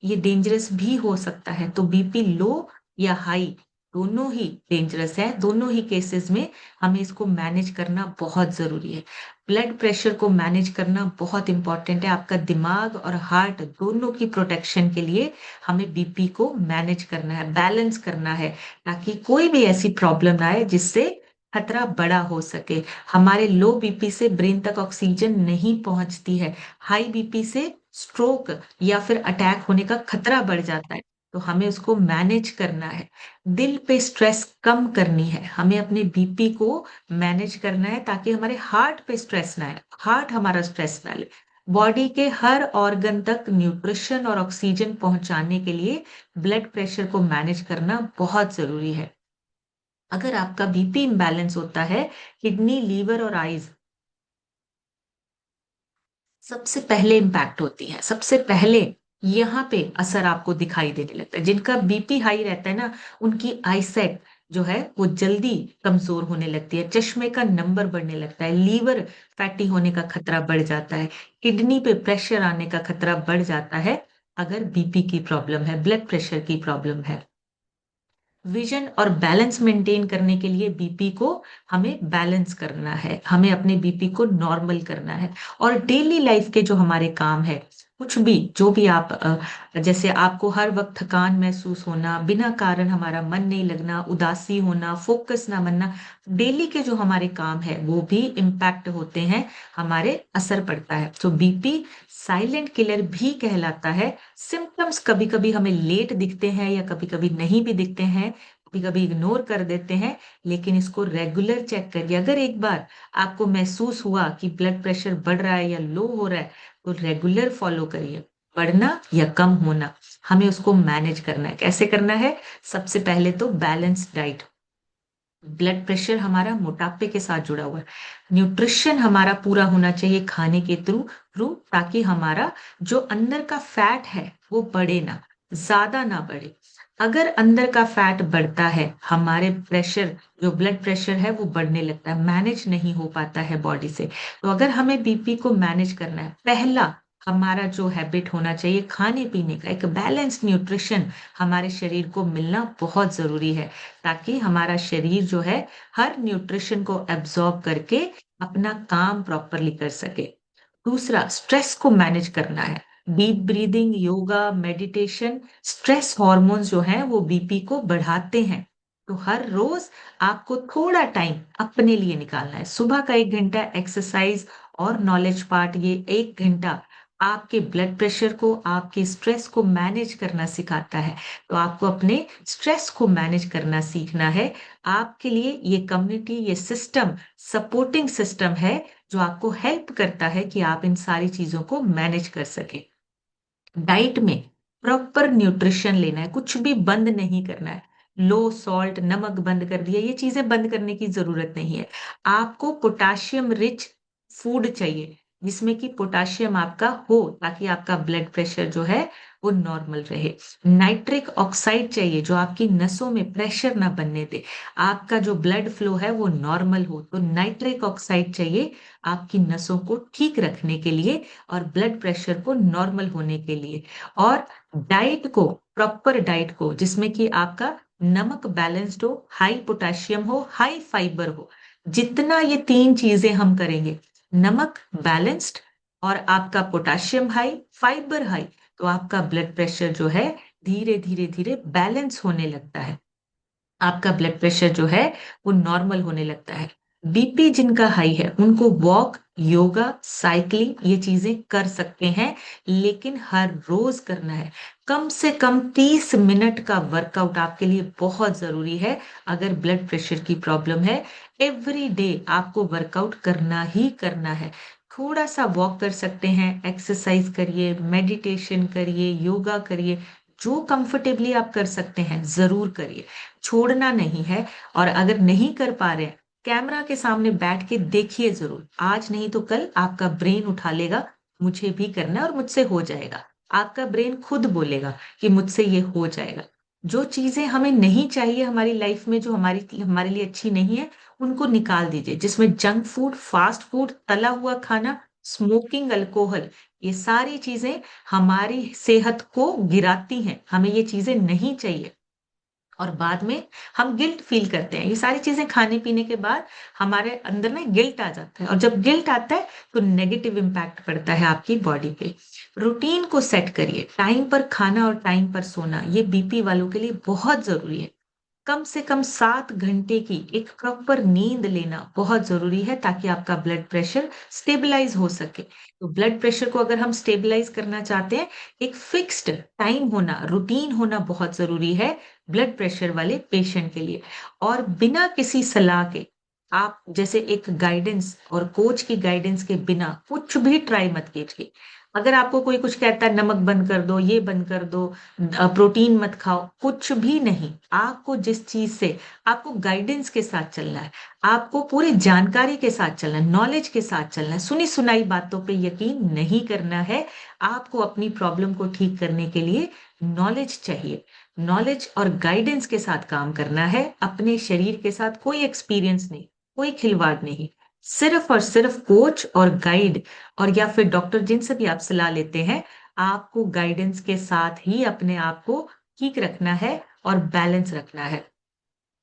ये डेंजरस भी हो सकता है। तो बीपी लो या हाई दोनों ही डेंजरस है। दोनों ही केसेस में हमें इसको मैनेज करना बहुत जरूरी है। ब्लड प्रेशर को मैनेज करना बहुत इंपॉर्टेंट है। आपका दिमाग और हार्ट दोनों की प्रोटेक्शन के लिए हमें बीपी को मैनेज करना है, बैलेंस करना है, ताकि कोई भी ऐसी प्रॉब्लम ना आए जिससे खतरा बड़ा हो सके। हमारे लो बीपी से ब्रेन तक ऑक्सीजन नहीं पहुंचती है, हाई बीपी से स्ट्रोक या फिर अटैक होने का खतरा बढ़ जाता है। तो हमें उसको मैनेज करना है। दिल पे स्ट्रेस कम करनी है, हमें अपने बीपी को मैनेज करना है, ताकि हमारे हार्ट पे स्ट्रेस ना आए, हार्ट हमारा स्ट्रेस ना ले। बॉडी के हर ऑर्गन तक न्यूट्रिशन और ऑक्सीजन पहुंचाने के लिए ब्लड प्रेशर को मैनेज करना बहुत जरूरी है। अगर आपका बीपी इम्बैलेंस होता है, किडनी, लीवर और आईज सबसे पहले इम्पैक्ट होती है। सबसे पहले यहाँ पे असर आपको दिखाई देने लगता है। जिनका बीपी हाई रहता है ना, उनकी आईसाइट जो है वो जल्दी कमजोर होने लगती है, चश्मे का नंबर बढ़ने लगता है, लीवर फैटी होने का खतरा बढ़ जाता है, किडनी पे प्रेशर आने का खतरा बढ़ जाता है अगर बीपी की प्रॉब्लम है, ब्लड प्रेशर की प्रॉब्लम है। विजन और बैलेंस मेंटेन करने के लिए बीपी को हमें बैलेंस करना है, हमें अपने बीपी को नॉर्मल करना है। और डेली लाइफ के जो हमारे काम है, कुछ भी जो भी आप जैसे आपको हर वक्त थकान महसूस होना, बिना कारण हमारा मन नहीं लगना, उदासी होना, फोकस ना बनना, डेली के जो हमारे काम है वो भी इम्पैक्ट होते हैं, हमारे असर पड़ता है। तो बीपी साइलेंट किलर भी कहलाता है। सिम्टम्स कभी कभी हमें लेट दिखते हैं या कभी कभी नहीं भी दिखते हैं, कभी कभी इग्नोर कर देते हैं, लेकिन इसको रेगुलर चेक करिए। अगर एक बार आपको महसूस हुआ कि ब्लड प्रेशर बढ़ रहा है या लो हो रहा है, तो रेगुलर फॉलो करिए। बढ़ना या कम होना, हमें उसको मैनेज करना है। कैसे करना है? सबसे पहले तो बैलेंस डाइट। ब्लड प्रेशर हमारा मोटापे के साथ जुड़ा हुआ है। न्यूट्रिशन हमारा पूरा होना चाहिए खाने के थ्रू थ्रू ताकि हमारा जो अंदर का फैट है वो बढ़े ना, ज्यादा ना बढ़े। अगर अंदर का फैट बढ़ता है, हमारे प्रेशर जो ब्लड प्रेशर है वो बढ़ने लगता है, मैनेज नहीं हो पाता है बॉडी से। तो अगर हमें बीपी को मैनेज करना है, पहला हमारा जो हैबिट होना चाहिए खाने पीने का, एक बैलेंस न्यूट्रिशन हमारे शरीर को मिलना बहुत जरूरी है, ताकि हमारा शरीर जो है हर न्यूट्रिशन को एब्जॉर्ब करके अपना काम प्रॉपरली कर सके। दूसरा, स्ट्रेस को मैनेज करना है। Deep breathing, yoga, meditation stress hormones जो हैं वो बीपी को बढ़ाते हैं। तो हर रोज आपको थोड़ा टाइम अपने लिए निकालना है। सुबह का 1 घंटा एक्सरसाइज और नॉलेज पार्ट, ये 1 घंटा आपके ब्लड प्रेशर को, आपके स्ट्रेस को मैनेज करना सिखाता है। तो आपको अपने स्ट्रेस को मैनेज करना सीखना है। आपके लिए ये कम्युनिटी, ये सिस्टम, सपोर्टिंग सिस्टम है जो आपको हेल्प करता है कि आप इन सारी चीजों को मैनेज कर सके। डाइट में प्रॉपर न्यूट्रिशन लेना है, कुछ भी बंद नहीं करना है। लो सॉल्ट, नमक बंद कर दिया, ये चीजें बंद करने की जरूरत नहीं है। आपको पोटाशियम रिच फूड चाहिए, जिसमें कि पोटाशियम आपका हो, ताकि आपका ब्लड प्रेशर जो है वो नॉर्मल रहे। नाइट्रिक ऑक्साइड चाहिए जो आपकी नसों में प्रेशर ना बनने दे, आपका जो ब्लड फ्लो है वो नॉर्मल हो। तो नाइट्रिक ऑक्साइड चाहिए आपकी नसों को ठीक रखने के लिए और ब्लड प्रेशर को नॉर्मल होने के लिए। और डाइट को, प्रॉपर डाइट को, जिसमें कि आपका नमक बैलेंस्ड हो, हाई पोटेशियम हो, हाई फाइबर हो। जितना ये 3 चीजें हम करेंगे, नमक बैलेंस्ड और आपका पोटेशियम हाई, फाइबर हाई, तो आपका ब्लड प्रेशर जो है धीरे धीरे धीरे बैलेंस होने लगता है, आपका ब्लड प्रेशर जो है वो नॉर्मल होने लगता है। बीपी जिनका हाई है उनको वॉक, योगा, साइकिलिंग ये चीजें कर सकते हैं, लेकिन हर रोज करना है। कम से कम 30 मिनट का वर्कआउट आपके लिए बहुत जरूरी है। अगर ब्लड प्रेशर की प्रॉब्लम है, एवरी डे आपको वर्कआउट करना ही करना है। थोड़ा सा वॉक कर सकते हैं, एक्सरसाइज करिए, मेडिटेशन करिए, योगा करिए, जो कंफर्टेबली आप कर सकते हैं जरूर करिए, छोड़ना नहीं है। और अगर नहीं कर पा रहे हैं, कैमरा के सामने बैठ के देखिए जरूर। आज नहीं तो कल आपका ब्रेन उठा लेगा, मुझे भी करना है और मुझसे हो जाएगा। आपका ब्रेन खुद बोलेगा कि मुझसे ये हो जाएगा। जो चीजें हमें नहीं चाहिए हमारी लाइफ में, जो हमारी हमारे लिए अच्छी नहीं है, उनको निकाल दीजिए। जिसमें जंक फूड, फास्ट फूड, तला हुआ खाना, स्मोकिंग, अल्कोहल, ये सारी चीजें हमारी सेहत को गिराती हैं, हमें ये चीजें नहीं चाहिए। और बाद में हम गिल्ट फील करते हैं, ये सारी चीजें खाने पीने के बाद हमारे अंदर में गिल्ट आ जाता है, और जब गिल्ट आता है तो नेगेटिव इम्पैक्ट पड़ता है आपकी बॉडी पे। रूटीन को सेट करिए, टाइम पर खाना और टाइम पर सोना, ये बीपी वालों के लिए बहुत जरूरी है। कम से कम 7 घंटे की एक प्रॉपर नींद लेना बहुत जरूरी है, ताकि आपका ब्लड प्रेशर स्टेबलाइज हो सके। तो ब्लड प्रेशर को अगर हम स्टेबलाइज करना चाहते हैं, एक फिक्स्ड टाइम होना, रूटीन होना बहुत जरूरी है ब्लड प्रेशर वाले पेशेंट के लिए। और बिना किसी सलाह के, आप जैसे एक गाइडेंस और कोच की गाइडेंस के बिना कुछ भी ट्राई मत कीजिए। अगर आपको कोई कुछ कहता है नमक बंद कर दो, ये बंद कर दो, प्रोटीन मत खाओ, कुछ भी नहीं। आपको जिस चीज से आपको गाइडेंस के साथ चलना है, आपको पूरी जानकारी के साथ चलना है, नॉलेज के साथ चलना है, सुनी सुनाई बातों पे यकीन नहीं करना है। आपको अपनी प्रॉब्लम को ठीक करने के लिए नॉलेज चाहिए। नॉलेज और गाइडेंस के साथ काम करना है। अपने शरीर के साथ कोई एक्सपीरियंस नहीं, कोई खिलवाड़ नहीं। सिर्फ और सिर्फ कोच और गाइड और या फिर डॉक्टर जिनसे भी आप सलाह लेते हैं, आपको गाइडेंस के साथ ही अपने आप को ठीक रखना है और बैलेंस रखना है।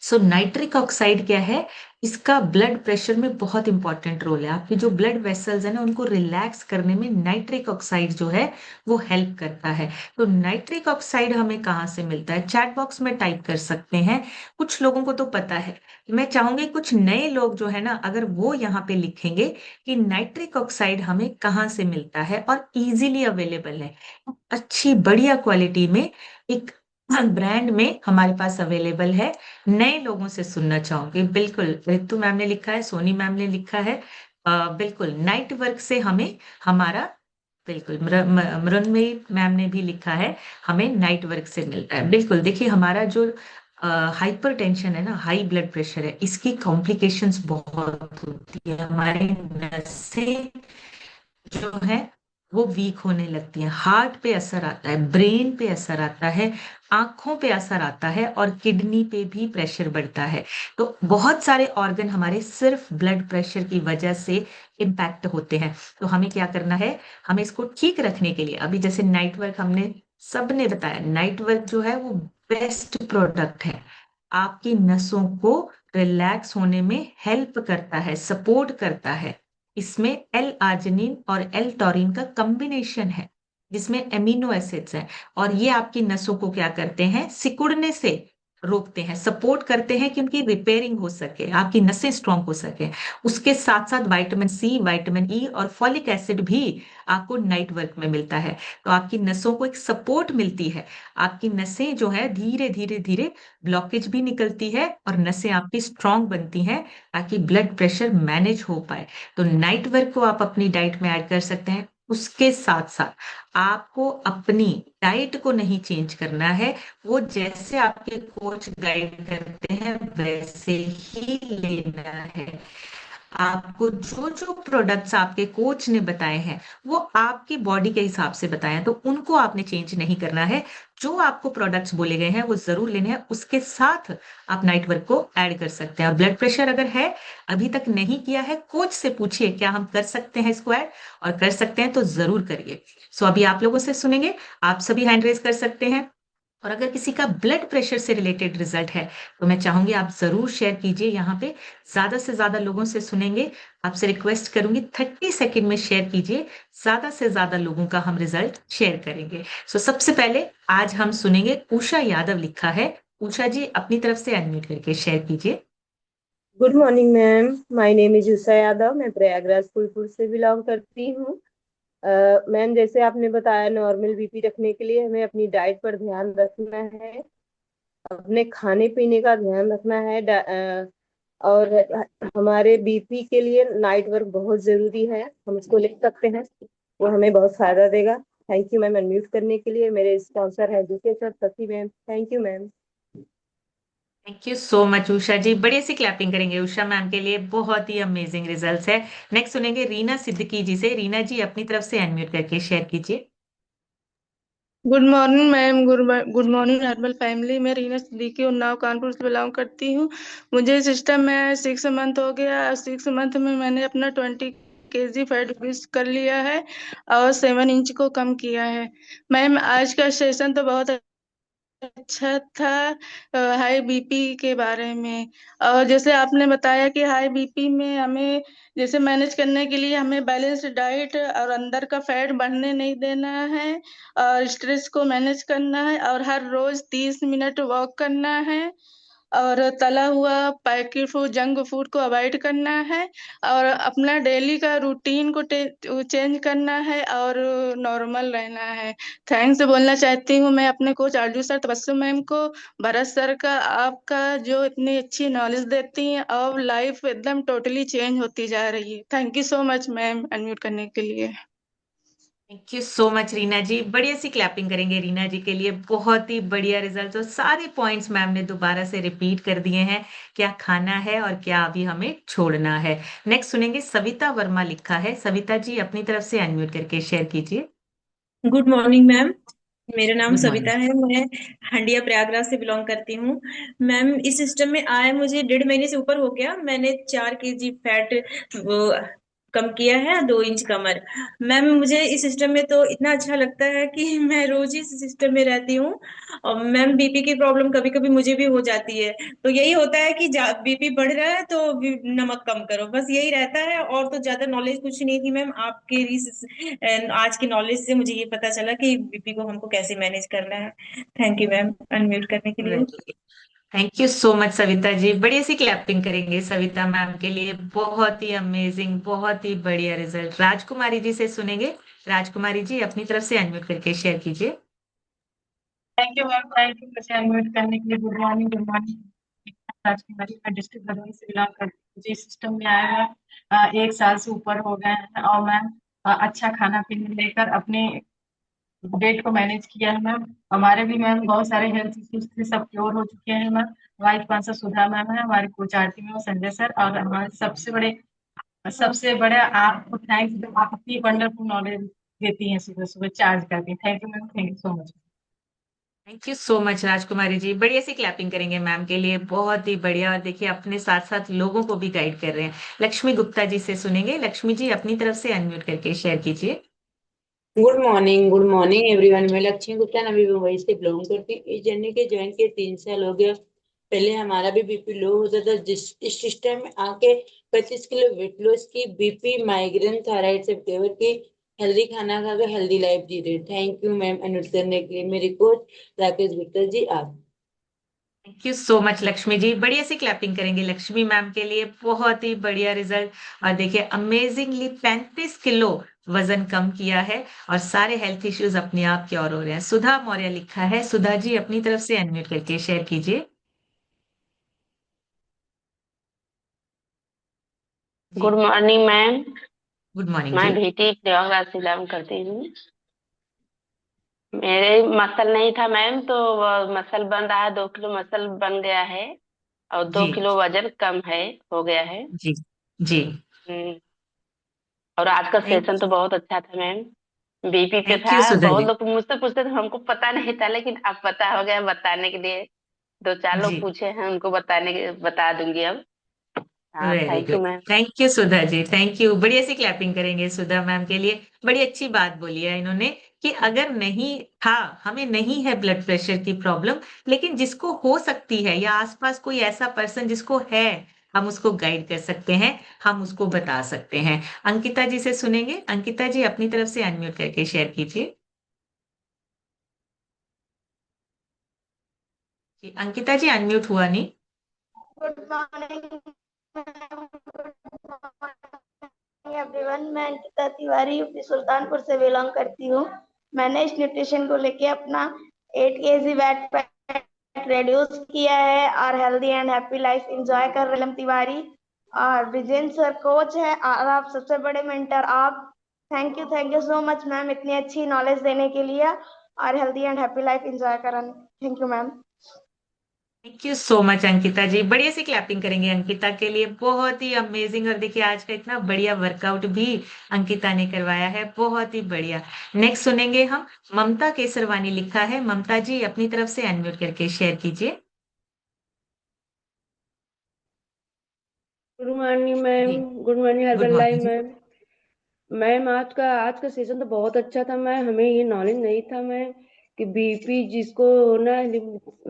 सो नाइट्रिक ऑक्साइड क्या है? इसका ब्लड प्रेशर में बहुत इंपॉर्टेंट रोल है। आपके जो ब्लड वेसल्स है ना, उनको रिलैक्स करने में नाइट्रिक ऑक्साइड जो है वो हेल्प करता है। तो नाइट्रिक ऑक्साइड हमें कहाँ से मिलता है? चैट बॉक्स में टाइप कर सकते हैं। कुछ लोगों को तो पता है। मैं चाहूंगी कुछ नए लोग जो है ना, अगर वो यहाँ पे लिखेंगे कि नाइट्रिक ऑक्साइड हमें कहाँ से मिलता है और इजीली अवेलेबल है, अच्छी बढ़िया क्वालिटी में, एक ब्रांड में हमारे पास अवेलेबल है। नए लोगों से सुनना चाहूंगी। बिल्कुल, रितु मैम ने लिखा है, सोनी मैम ने लिखा है। बिल्कुल नाइट वर्क से हमें हमारा, बिल्कुल मृन्मयी मैम ने भी लिखा है, हमें नाइट वर्क से मिलता है। बिल्कुल, देखिए हमारा जो हाइपर टेंशन है ना, हाई ब्लड प्रेशर है, इसकी कॉम्प्लिकेशंस बहुत होती है। हमारी नसें जो है वो वीक होने लगती हैं, हार्ट पे असर आता है, ब्रेन पे असर आता है, आंखों पे असर आता है और किडनी पे भी प्रेशर बढ़ता है। तो बहुत सारे ऑर्गन हमारे सिर्फ ब्लड प्रेशर की वजह से इम्पैक्ट होते हैं। तो हमें क्या करना है? हमें इसको ठीक रखने के लिए, अभी जैसे नाइट वर्क हमने सबने बताया, नाइट वर्क जो है वो बेस्ट प्रोडक्ट है। आपकी नसों को रिलैक्स होने में हेल्प करता है, सपोर्ट करता है। इसमें एल आर्जिनिन और एल टॉरिन का कॉम्बिनेशन है, जिसमें एमिनो एसिड्स हैं, और ये आपकी नसों को क्या करते हैं? सिकुड़ने से रोकते हैं, सपोर्ट करते हैं कि उनकी रिपेयरिंग हो सके, आपकी नसें स्ट्रांग हो सके। उसके साथ साथ विटामिन सी, विटामिन ई और फॉलिक एसिड भी आपको नाइट वर्क में मिलता है। तो आपकी नसों को एक सपोर्ट मिलती है। आपकी नसें जो है धीरे धीरे धीरे ब्लॉकेज भी निकलती है और नसें आपकी स्ट्रांग बनती हैं, ताकि ब्लड प्रेशर मैनेज हो पाए। तो नाइट वर्क को आप अपनी डाइट में ऐड कर सकते हैं। उसके साथ साथ आपको अपनी डाइट को नहीं चेंज करना है, वो जैसे आपके कोच गाइड करते हैं वैसे ही लेना है। आपको जो जो प्रोडक्ट्स आपके कोच ने बताए हैं वो आपकी बॉडी के हिसाब से बताए हैं, तो उनको आपने चेंज नहीं करना है। जो आपको प्रोडक्ट्स बोले गए हैं वो जरूर लेने हैं, उसके साथ आप नाइट वर्क को ऐड कर सकते हैं। और ब्लड प्रेशर अगर है, अभी तक नहीं किया है, कोच से पूछिए क्या हम कर सकते हैं इसको ऐड, और कर सकते हैं तो जरूर करिए। सो अभी आप लोगों से सुनेंगे। आप सभी हैंड रेज कर सकते हैं। और अगर किसी का ब्लड प्रेशर से रिलेटेड रिजल्ट है तो मैं चाहूंगी आप जरूर शेयर कीजिए यहाँ पे। ज्यादा से ज्यादा लोगों से सुनेंगे। आपसे रिक्वेस्ट करूंगी 30 सेकंड में शेयर कीजिए, ज्यादा से ज्यादा लोगों का हम रिजल्ट शेयर करेंगे। सो सबसे पहले आज हम सुनेंगे, उषा यादव लिखा है। उषा जी अपनी तरफ से अनम्यूट करके शेयर कीजिए। Good morning ma'am. My name is Usha Yadav. मैं प्रयागराज फूलपुर से बिलोंग करती हूँ। मैम, जैसे आपने बताया, नॉर्मल बीपी रखने के लिए हमें अपनी डाइट पर ध्यान रखना है, अपने खाने पीने का ध्यान रखना है। और हमारे बीपी के लिए नाइट वर्क बहुत जरूरी है, हम उसको ले सकते हैं, वो हमें बहुत फायदा देगा। थैंक यू मैम अनम्यूट करने के लिए। मेरे स्पॉन्सर है GK sir, Sati ma'am. Thank you ma'am. Thank you so much Usha ji, बड़ी सी क्लैपिंग करेंगे उषा मैम के लिए, बहुत ही अमेजिंग रिजल्ट्स है। नेक्स्ट सुनेंगे रीना सिद्दीकी जी से। रीना जी अपनी तरफ से अनम्यूट करके शेयर कीजिए। Good morning ma'am. Good morning herbal family. मैं रीना सिद्दीकी उन्नाव कानपुर से बिलोंग करती हूँ। मुझे सिस्टम में 6 मंथ हो गया। 6 मंथ में मैंने अपना 20 kg फैट लूज कर लिया है और 7 इंच को कम किया है। मैम, आज का सेशन तो बहुत अच्छा था। हाई बीपी के बारे में, और जैसे आपने बताया कि हाई बीपी में हमें जैसे मैनेज करने के लिए हमें बैलेंस डाइट और अंदर का फैट बढ़ने नहीं देना है, और स्ट्रेस को मैनेज करना है, और हर रोज 30 मिनट वॉक करना है, और तला हुआ पैकेट फूड जंक फूड को अवॉइड करना है, और अपना डेली का रूटीन को चेंज करना है, और नॉर्मल रहना है। थैंक्स बोलना चाहती हूँ मैं अपने कोच आरजू सर, तबस्सुम मैम को, भरत सर का, आपका जो इतनी अच्छी नॉलेज देती हैं, और लाइफ एकदम टोटली चेंज होती जा रही है। Thank you so much ma'am unmute करने के लिए। Thank you so much Reena ji, बढ़िया सी क्लैपिंग करेंगे रीना जी के लिए, बहुत ही बढ़िया रिजल्ट। और सारे पॉइंट्स मैम ने दोबारा से रिपीट कर दिए हैं, क्या खाना है और क्या अभी हमें छोड़ना है। नेक्स्ट सुनेंगे सविता वर्मा लिखा है। सविता जी अपनी तरफ से अनम्यूट करके शेयर कीजिए। Good morning ma'am. मेरा नाम गुड सविता मॉर्निंग। है। मैं हंडिया प्रयागराज से बिलोंग करती हूँ। मैम इस सिस्टम में आए मुझे 1.5 महीने से ऊपर हो गया। मैंने 4 kg फैट वो कम किया है, 2 इंच कमर। मैम मुझे इस सिस्टम में तो इतना अच्छा लगता है कि मैं रोज ही इस सिस्टम में रहती हूँ। और मैम बीपी की प्रॉब्लम कभी कभी मुझे भी हो जाती है, तो यही होता है कि बीपी बढ़ रहा है तो नमक कम करो, बस यही रहता है। और तो ज्यादा नॉलेज कुछ नहीं थी मैम, आपके एंड आज की नॉलेज से मुझे ये पता चला कि बीपी को हमको कैसे मैनेज करना है। थैंक यू मैम अनम्यूट करने के लिए। Thank you so much Savita ji, बढ़िया सी क्लैपिंग करेंगे सविता मैम के लिए, बहुत ही अमेजिंग, बहुत ही बढ़िया रिजल्ट। राजकुमारी जी से सुनेंगे। राजकुमारी जी अपनी तरफ से अनम्यूट करके शेयर कीजिए। Thank you ma'am, thank you मुझे अनम्यूट करने के लिए। Good morning, good morning. राजकुमारी, मैं डिस्ट्रिक्ट भदोही से बिलोंग करती हूँ। मुझे इस सिस्टम में आए हुए 1 साल से ऊपर हो गए हैं, और मैं अच्छा खाना पीने लेकर अपने वेट को मैनेज किया है मैम। हमारे भी मैम बहुत सारे हेल्थ इश्यूज थे, सब क्योर हो चुके हैं मैम। हमारी स्पॉन्सर सुधा मैम है, हमारे कोच आरती मैम, संजय सर, और हमारे सबसे बड़े आपको थैंक्स, जो आप इतनी वंडरफुल नॉलेज देती हैं सुबह सुबह चार्ज करती हैं। Thank you ma'am, thank you so much. Thank you so much राजकुमारी जी, बढ़िया सी क्लैपिंग करेंगे मैम के लिए, बहुत ही बढ़िया। और देखिए अपने साथ साथ लोगों को भी गाइड कर रहे हैं। लक्ष्मी गुप्ता जी से सुनेंगे। लक्ष्मी जी अपनी तरफ से अनम्यूट करके शेयर कीजिए। Good morning everyone. मैं लक्ष्मी गुप्ता नवी मुंबई से बिलोंग करती हूँ। इस जर्नी के ज्वाइन के 3 साल हो गया। पहले हमारा भी बीपी लो होता था, जिस इस सिस्टम में आके 25 किलो वेट लॉस की, बीपी, माइग्रेन, थायराइड से रिकवर की, हेल्दी खाना खा के हेल्दी लाइफ जी रहे। थैंक यू मैम अनुट करने के लिए। मेरे कोच राकेश गुप्ता जी आप। Thank you so much Lakshmi ji, बढ़िया सी क्लैपिंग करेंगे लक्ष्मी मैम के लिए, बहुत ही बढ़िया रिजल्ट। और देखिए अमेजिंगली 35 किलो वजन कम किया है, और सारे हेल्थ इश्यूज अपने आप क्योर हो रहे हैं। सुधा मौर्य लिखा है। सुधा जी अपनी तरफ से अनम्यूट करके शेयर कीजिए। गुड जी मॉर्निंग मैम। गुड मॉर्निंग मैं जी। भीटी प्रयागराज से बिलोंग करती हूँ। मेरे मसल नहीं था मैम, तो वो मसल बन रहा है, 2 किलो मसल बन गया है, और दो जी किलो वजन कम है, हो गया है। जी जी। हम्म, और आज का थैंक सेशन तो बहुत अच्छा था मैम। बीपी पे थैंक था, यू सुधा बहुत जी। लोग मुझसे पूछते थे, हमको पता नहीं था, लेकिन अब पता हो गया बताने के लिए। 2-4 लोग जी पूछे हैं, उनको बता दूंगी अब। हाँ, very thank good. You ma'am. Thank you Sudha ji, thank you, बढ़िया सी क्लैपिंग करेंगे सुधा मैम के लिए। बड़ी अच्छी बात बोली है इन्होंने कि अगर नहीं था, हमें नहीं है ब्लड प्रेशर की प्रॉब्लम, लेकिन जिसको हो सकती है या आसपास कोई ऐसा पर्सन जिसको है, हम उसको गाइड कर सकते हैं, हम उसको बता सकते हैं। अंकिता जी से सुनेंगे। अंकिता जी अपनी तरफ से अनम्यूट करके शेयर कीजिए। जी, अंकिता जी अनम्यूट हुआ नहीं। Good morning everyone. मैं अंकिता तिवारी यूपी सुल्तानपुर से बिलोंग करती हूँ। मैंने इस न्यूट्रिशन को लेके अपना 8 kg वेट रिड्यूस किया है और healthy and happy life enjoy कर रहे हैं। तिवारी और विजेंद्र सर कोच है और आप सबसे बड़े मेंटर आप। Thank you so much ma'am इतनी अच्छी नॉलेज देने के लिए और healthy and happy life enjoy कराने। Thank you ma'am. Thank you so much Ankita ji, बढ़िया सी क्लैपिंग करेंगे अंकिता के लिए, बहुत ही अमेजिंग। और देखिए आज का इतना बढ़िया वर्कआउट भी अंकिता ने करवाया है, बहुत ही बढ़िया। नेक्स्ट सुनेंगे हम। ममता केसरवानी लिखा है। ममता जी अपनी तरफ से अनम्यूट करके शेयर कीजिए। Good morning ma'am. जी good morning good herbal life morning जी। मैम। मैम आज का सेशन तो बहुत अच्छा था मैम, हमें ये नॉलेज नहीं था मैम कि बीपी जिसको ना,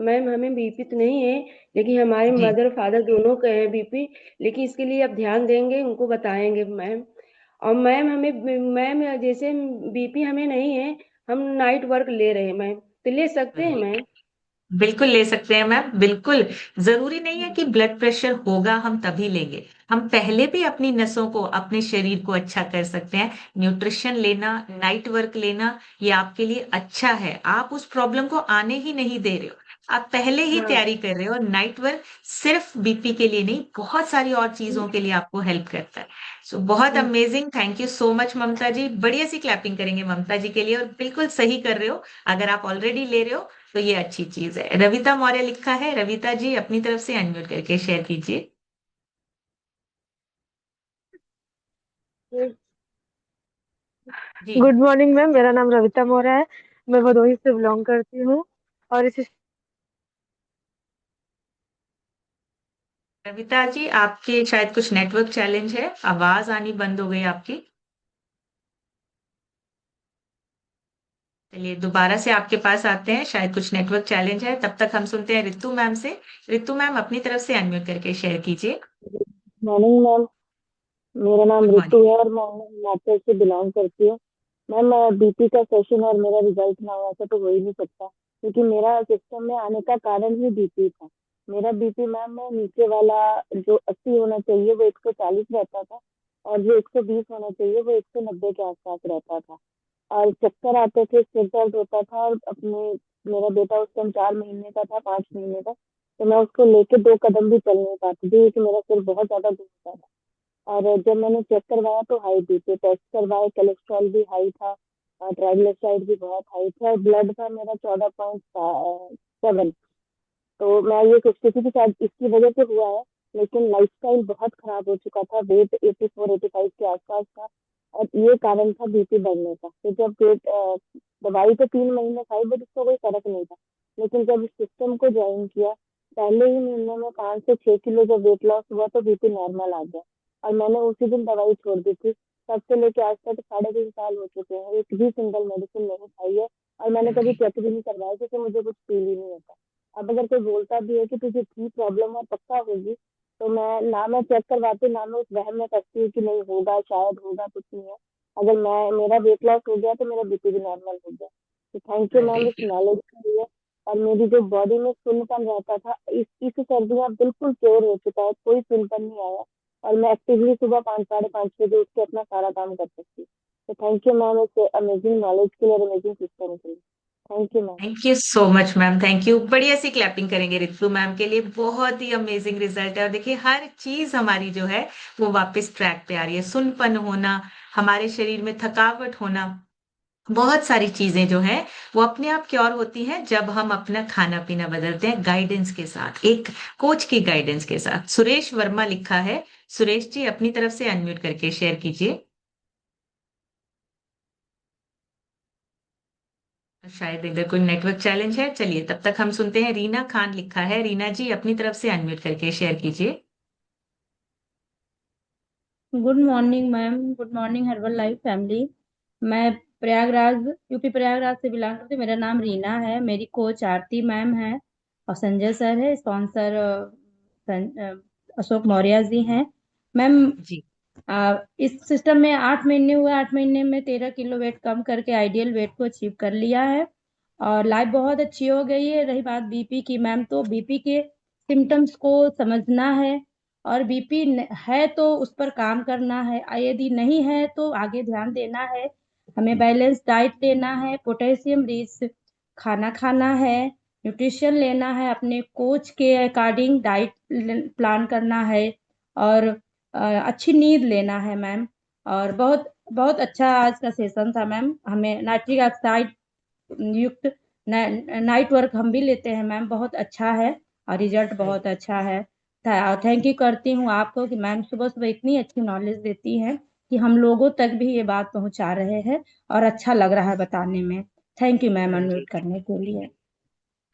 मैम हमें बीपी तो नहीं है, लेकिन हमारे जी मदर फादर दोनों के हैं बीपी। लेकिन इसके लिए आप ध्यान देंगे, उनको बताएंगे मैम। और मैम जैसे बीपी हमें नहीं है, हम नाइट वर्क ले रहे हैं मैम, तो ले सकते हैं मैम? बिल्कुल ले सकते हैं मैम, बिल्कुल। जरूरी नहीं है कि ब्लड प्रेशर होगा हम तभी लेंगे, हम पहले भी अपनी नसों को, अपने शरीर को अच्छा कर सकते हैं। न्यूट्रिशन लेना, नाइट वर्क लेना, ये आपके लिए अच्छा है। आप उस प्रॉब्लम को आने ही नहीं दे रहे हो। आप पहले ही हाँ तैयारी कर रहे हो। नाइट वर्क सिर्फ बीपी के लिए नहीं, बहुत सारी और चीजों के लिए आपको हेल्प करता है। सो बहुत hmm, amazing, thank you so much Mamta ji. बढ़िया सी क्लैपिंग करेंगे ममता जी के लिए, और बिल्कुल सही कर रहे हो। अगर आप ऑलरेडी ले रहे हो तो ये अच्छी चीज है। रविता मौर्य लिखा है, रविता जी अपनी तरफ से अनम्यूट करके शेयर कीजिए। जी। गुड मॉर्निंग मैम, मेरा नाम रविता मौर्य है। मैं भदोही से बिलोंग करती हूँ। और इस रविता जी आपके शायद कुछ नेटवर्क चैलेंज है, आवाज आनी बंद हो गई आपकी। चलिए दोबारा से आपके पास आते हैं, शायद कुछ नेटवर्क चैलेंज है। तब तक हम सुनते हैं रितु मैम से। रितु मैम अपनी तरफ से अनम्यूट करके शेयर कीजिए। Morning ma'am. मेरा नाम गुड रितु मॉर्निंग। है और मैं हिमाचल से बिलोंग करती हूँ। मैम, बीपी का सेशन और मेरा रिजल्ट ना हो ऐसा तो हो ही नहीं सकता, क्योंकि मेरा सिस्टम में आने का कारण ही बीपी था। मेरा बीपी मैम नीचे वाला जो 80 होना चाहिए वो 140 रहता था, और जो 120 होना चाहिए वो 190 के आसपास रहता था। और चक्कर आते थे, सिर दर्द होता था। और अपने मेरा बेटा उस टाइम 4 महीने का था, 5 महीने का, तो मैं उसको लेके 2 कदम भी चल नहीं पाती थी, क्योंकि मेरा सिर बहुत ज्यादा दुखता था। और जब मैंने चेक करवाया तो हाई बीपी, टेस्ट करवाए, कोलेस्ट्रॉल भी हाई था, और ट्राइग्लिसराइड भी बहुत हाई था, और ब्लड था मेरा 14.7। तो मैं ये सोचती थी कि शायद इसकी वजह से हुआ है। लेकिन लाइफस्टाइल बहुत खराब हो चुका था, वेट 84-85 के आसपास था, और ये कारण था बीपी बढ़ने का। तो जब वेट दवाई तो 3 महीने खाई, बट उसका कोई फर्क नहीं था। लेकिन जब इस सिस्टम को ज्वाइन किया, पहले ही महीने में 5 से 6 किलो जब वेट लॉस हुआ तो बीपी नॉर्मल आ गया। और मैंने उसी दिन दवाई छोड़ दी थी। तब से लेके आज तक 3.5 साल हो चुके हैं, एक भी सिंगल मेडिसिन नहीं खाई है। और मैंने कभी चेक भी नहीं करवाया, क्योंकि मुझे कुछ फील ही नहीं होता। अब अगर कोई बोलता भी है कि तुझे की प्रॉब्लम है पक्का होगी, तो मैं चेक करवाती, ना मैं उस वहम में फंसती हूँ कि नहीं होगा, शायद होगा, कुछ नहीं है। अगर मेरा वेट लॉस हो गया तो मेरा बीपी भी नॉर्मल हो गया। तो थैंक यू मैम इस नॉलेज के लिए। और मेरी जो बॉडी में सुन्नपन रहता था, इस सर्दियाँ बिल्कुल क्योर हो चुका है, कोई सुन्नपन नहीं आया। और मैं एक्टिवली सुबह 5, 5:30 बजे उठ के अपना सारा काम कर सकती हूँ। तो थैंक यू मैम इस अमेजिंग नॉलेज के लिए और अमेजिंग सिस्टम के लिए। Thank you ma'am. Thank you so much ma'am, thank you. बढ़िया सी क्लैपिंग करेंगे रितु मैम के लिए। बहुत ही अमेजिंग रिजल्ट है। और देखिए हर चीज हमारी जो है वो वापस ट्रैक पे आ रही है। सुनपन होना, हमारे शरीर में थकावट होना, बहुत सारी चीजें जो है वो अपने आप क्योर होती हैं जब हम अपना खाना पीना बदलते हैं, गाइडेंस के साथ, एक कोच की गाइडेंस के साथ। सुरेश वर्मा लिखा है। सुरेश जी अपनी तरफ से अनम्यूट करके शेयर कीजिए। शायद इधर कोई नेटवर्क चैलेंज है। चलिए तब तक हम सुनते हैं, रीना खान लिखा है। रीना जी अपनी तरफ से अनम्यूट करके शेयर कीजिए। Good morning ma'am, good morning herbal life family. मैं प्रयागराज, यूपी प्रयागराज से बिलोंग करती हूँ। मेरा नाम रीना है। मेरी कोच आरती मैम है और संजय सर है। स्पॉन्सर अशोक मौर्य जी हैं। मैम जी। इस सिस्टम में 8 महीने हुए। 8 महीने में 13 किलो वेट कम करके आइडियल वेट को अचीव कर लिया है और लाइफ बहुत अच्छी हो गई है। रही बात बीपी की मैम, तो बीपी के सिम्टम्स को समझना है और बीपी है तो उस पर काम करना है, यदि नहीं है तो आगे ध्यान देना है। हमें बैलेंस डाइट लेना है, पोटेशियम रिच खाना खाना है, न्यूट्रिशन लेना है, अपने कोच के अकॉर्डिंग डाइट प्लान करना है और अच्छी नींद लेना है मैम। और बहुत बहुत अच्छा आज का सेशन था मैम। हमें नाइट्रिक ऑक्साइड युक्त नाइट वर्क हम भी लेते हैं मैम, बहुत अच्छा है और रिजल्ट बहुत अच्छा है। थैंक यू करती हूँ आपको कि मैम सुबह सुबह इतनी अच्छी नॉलेज देती हैं कि हम लोगों तक भी ये बात पहुंचा रहे हैं और अच्छा लग रहा है बताने में। Thank you ma'am ji unmute करने के लिए।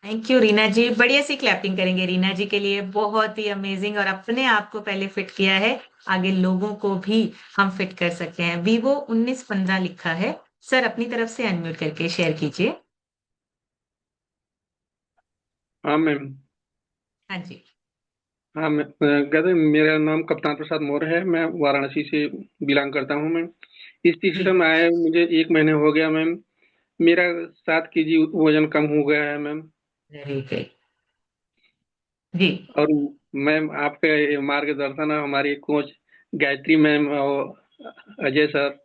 Thank you Reena ji. बढ़िया सी क्लैपिंग करेंगे रीना जी के लिए। बहुत ही अमेजिंग, और अपने आप को पहले फिट किया है, आगे लोगों को भी हम फिट कर सकते हैं। वीवो 1915 लिखा है। सर अपनी तरफ से अनम्यूट करके शेयर कीजिए। हाँ मैम। हाँ जी। हाँ मैं कहते मेरा नाम कप्तान प्रसाद मौर्य है। मैं वाराणसी से बिलोंग करता हूँ मैम। इस जी। सिस्टम आए मुझे 1 महीने हो गया मैम। मेरा 7 केजी वजन कम हो गया है मैम। Very good. जी। और मैम आपके मार्गदर्शन और हमारी कोच गायत्री मैम और अजय सर,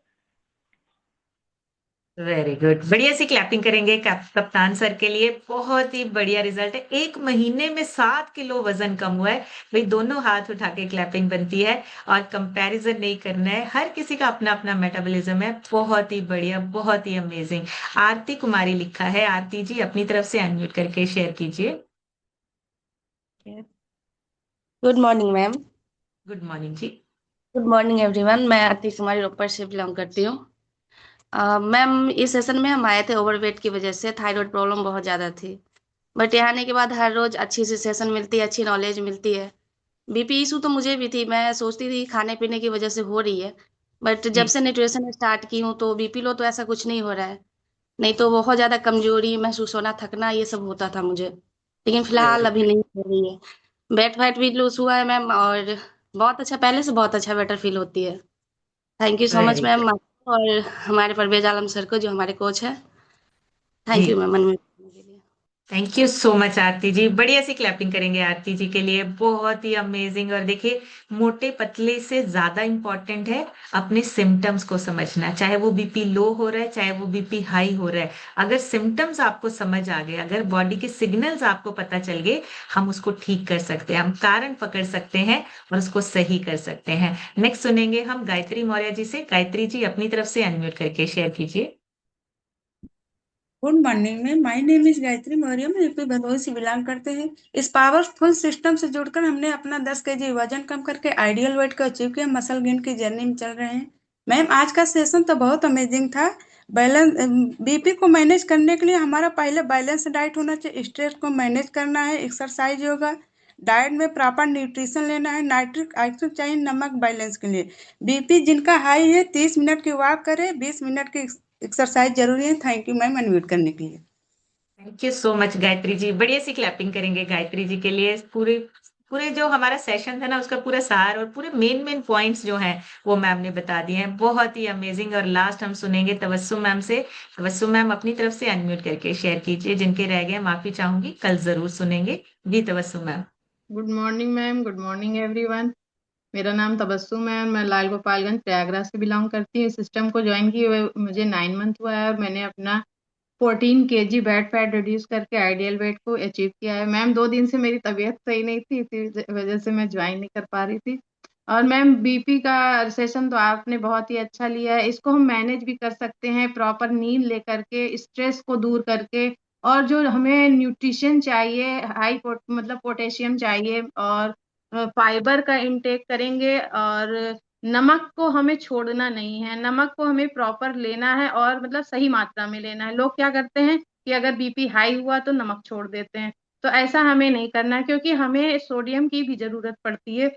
वेरी गुड, बढ़िया सी क्लैपिंग करेंगे कप्तान सर के लिए। बहुत ही बढ़िया रिजल्ट है, 1 महीने में 7 किलो वजन कम हुआ है। भाई दोनों हाथ उठा के क्लैपिंग बनती है, और कंपैरिजन नहीं करना है, हर किसी का अपना अपना मेटाबॉलिज्म है। बहुत ही बढ़िया, बहुत ही अमेजिंग। आरती कुमारी लिखा है, आरती जी अपनी तरफ से अनम्यूट करके शेयर कीजिए। Good morning ma'am. Good morning जी। Good morning everyone. मैं आरती कुमारी रोपड़ से बिलोंग करती हूँ। मैम इस सेशन में हम आए थे ओवरवेट की वजह से, थायराइड प्रॉब्लम बहुत ज़्यादा थी। बट यहाँ आने के बाद हर रोज अच्छी सी सेशन मिलती है, अच्छी नॉलेज मिलती है। बीपी इशू तो मुझे भी थी, मैं सोचती थी खाने पीने की वजह से हो रही है। बट जब जी से न्यूट्रिशन स्टार्ट की हूँ तो बीपी लो तो ऐसा कुछ नहीं हो रहा है। नहीं तो बहुत ज़्यादा कमजोरी महसूस होना, थकना, ये सब होता था मुझे। लेकिन फिलहाल वेरी अभी नहीं हो रही है। वेट फैट भी लूज हुआ है मैम, और बहुत अच्छा, पहले से बहुत अच्छा बेटर फील होती है। Thank you so much very ma'am, और हमारे परवेज आलम सर को जो हमारे कोच है। Thank you ji, ma'am unmute करने के लिए। Thank you so much Aarti ji. बढ़िया सी क्लैपिंग करेंगे आरती जी के लिए, बहुत ही अमेजिंग। और देखिए, मोटे पतले से ज्यादा इंपॉर्टेंट है अपने सिम्टम्स को समझना, चाहे वो बीपी लो हो रहा है, चाहे वो बीपी हाई हो रहा है। अगर सिम्टम्स आपको समझ आ गए, अगर बॉडी के सिग्नल्स आपको पता चल गए, हम उसको ठीक कर सकते हैं, हम कारण पकड़ सकते हैं और उसको सही कर सकते हैं। नेक्स्ट सुनेंगे हम गायत्री मौर्य जी से। गायत्री जी अपनी तरफ से अनम्यूट करके शेयर कीजिए। Good morning ma'am, my name is Gayatri Maurya. मैं यूपी भदोही से बिलोंग करते हैं। इस पावरफुल सिस्टम से जुड़कर हमने अपना 10 kg वजन कम करके आइडियल वेट को अचीव किया, मसल गेन की जर्नी में चल रहे हैं। मैम आज का सेशन तो बहुत अमेजिंग था। बैलेंस बीपी को मैनेज करने के लिए हमारा पहले बैलेंस डाइट होना चाहिए, स्ट्रेस को मैनेज करना है, एक्सरसाइज योगा, डाइट में प्रॉपर न्यूट्रिशन लेना है, नाइट्रिक एसिड चाहिए नमक बैलेंस के लिए। बीपी जिनका हाई है 30 मिनट की वॉक करे, 20 मिनट की एक्सरसाइज जरूरी है। थैंक यू मैम अनम्यूट करने के लिए। Thank you so much Gayatri ji. बढ़िया सी क्लैपिंग करेंगे गायत्री जी के लिए। पूरे पूरे जो हमारा सेशन था ना, उसका पूरा सार और पूरे मेन मेन पॉइंट्स जो हैं वो मैम ने बता दिए हैं। बहुत ही अमेजिंग। और लास्ट हम सुनेंगे तबस्सुम मैम से। तबस्सुम मैम अपनी तरफ से अनम्यूट करके शेयर कीजिए। जिनके रह गए माफी चाहूंगी, कल जरूर सुनेंगे जी। Tabassum ma'am. Good morning ma'am, good morning everyone. मेरा नाम तबस्सुम है और मैं लाल गोपालगंज प्रयागराज से बिलोंग करती हूँ। सिस्टम को ज्वाइन किए हुए मुझे 9 मंथ हुआ है और मैंने अपना 14 kg बैड फैट रिड्यूस करके आइडियल वेट को अचीव किया है। मैम 2 दिन से मेरी तबीयत सही नहीं थी, इसी वजह से मैं ज्वाइन नहीं कर पा रही थी। और मैम बीपी का सेशन तो आपने बहुत ही अच्छा लिया है। इसको हम मैनेज भी कर सकते हैं प्रॉपर नींद लेकर के, स्ट्रेस को दूर करके, और जो हमें न्यूट्रिशन चाहिए, मतलब पोटेशियम चाहिए, और फाइबर का इंटेक करेंगे। और नमक को हमें छोड़ना नहीं है, नमक को हमें प्रॉपर लेना है और मतलब सही मात्रा में लेना है। लोग क्या करते हैं कि अगर बीपी हाई हुआ तो नमक छोड़ देते हैं, तो ऐसा हमें नहीं करना है, क्योंकि हमें सोडियम की भी जरूरत पड़ती है।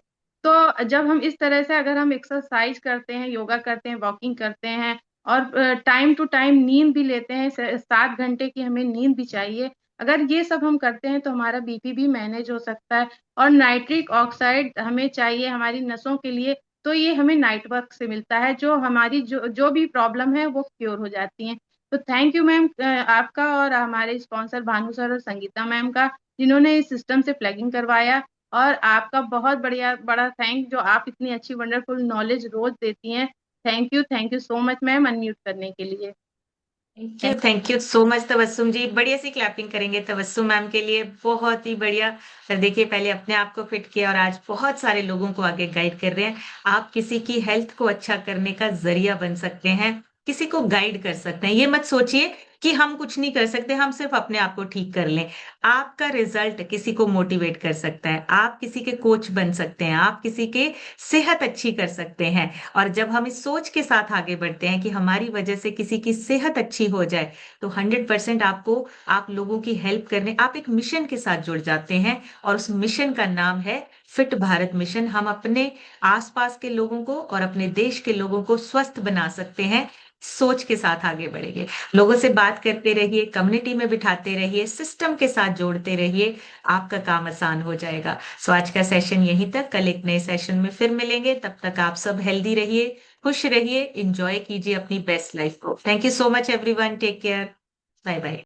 तो जब हम इस तरह से, अगर हम एक्सरसाइज करते हैं, योगा करते हैं, वॉकिंग करते हैं, और टाइम टू टाइम नींद भी लेते हैं, 7 घंटे की हमें नींद भी चाहिए, अगर ये सब हम करते हैं तो हमारा बीपी भी मैनेज हो सकता है। और नाइट्रिक ऑक्साइड हमें चाहिए हमारी नसों के लिए, तो ये हमें नाइट वर्क से मिलता है, जो हमारी जो भी प्रॉब्लम है वो क्योर हो जाती है। तो थैंक यू मैम आपका, और हमारे स्पॉन्सर भानु सर और संगीता मैम का, जिन्होंने इस सिस्टम से प्लगिंग करवाया। और आपका बहुत बढ़िया बड़ा थैंक, जो आप इतनी अच्छी वंडरफुल नॉलेज रोज देती हैं। Thank you so much ma'am unmute करने के लिए। Thank you so much Tabassum ji. बढ़िया सी क्लैपिंग करेंगे तबस्सुम मैम के लिए, बहुत ही बढ़िया। और देखिए, पहले अपने आप को फिट किया और आज बहुत सारे लोगों को आगे गाइड कर रहे हैं। आप किसी की हेल्थ को अच्छा करने का जरिया बन सकते हैं, किसी को गाइड कर सकते हैं। ये मत सोचिए कि हम कुछ नहीं कर सकते, हम सिर्फ अपने आप को ठीक कर लें। आपका रिजल्ट किसी को मोटिवेट कर सकता है, आप किसी के कोच बन सकते हैं, आप किसी के सेहत अच्छी कर सकते हैं। और जब हम इस सोच के साथ आगे बढ़ते हैं कि हमारी वजह से किसी की सेहत अच्छी हो जाए, तो 100% आपको, आप लोगों की हेल्प करने, आप एक मिशन के साथ जुड़ जाते हैं। और उस मिशन का नाम है फिट भारत मिशन। हम अपने आसपास के लोगों को और अपने देश के लोगों को स्वस्थ बना सकते हैं। सोच के साथ आगे बढ़ेंगे, लोगों से बात करते रहिए, कम्युनिटी में बिठाते रहिए, सिस्टम के साथ जोड़ते रहिए, आपका काम आसान हो जाएगा। सो आज का सेशन यहीं तक, कल एक नए सेशन में फिर मिलेंगे। तब तक आप सब हेल्दी रहिए, खुश रहिए, इंजॉय कीजिए अपनी बेस्ट लाइफ को। Thank you so much everyone, take care, bye bye.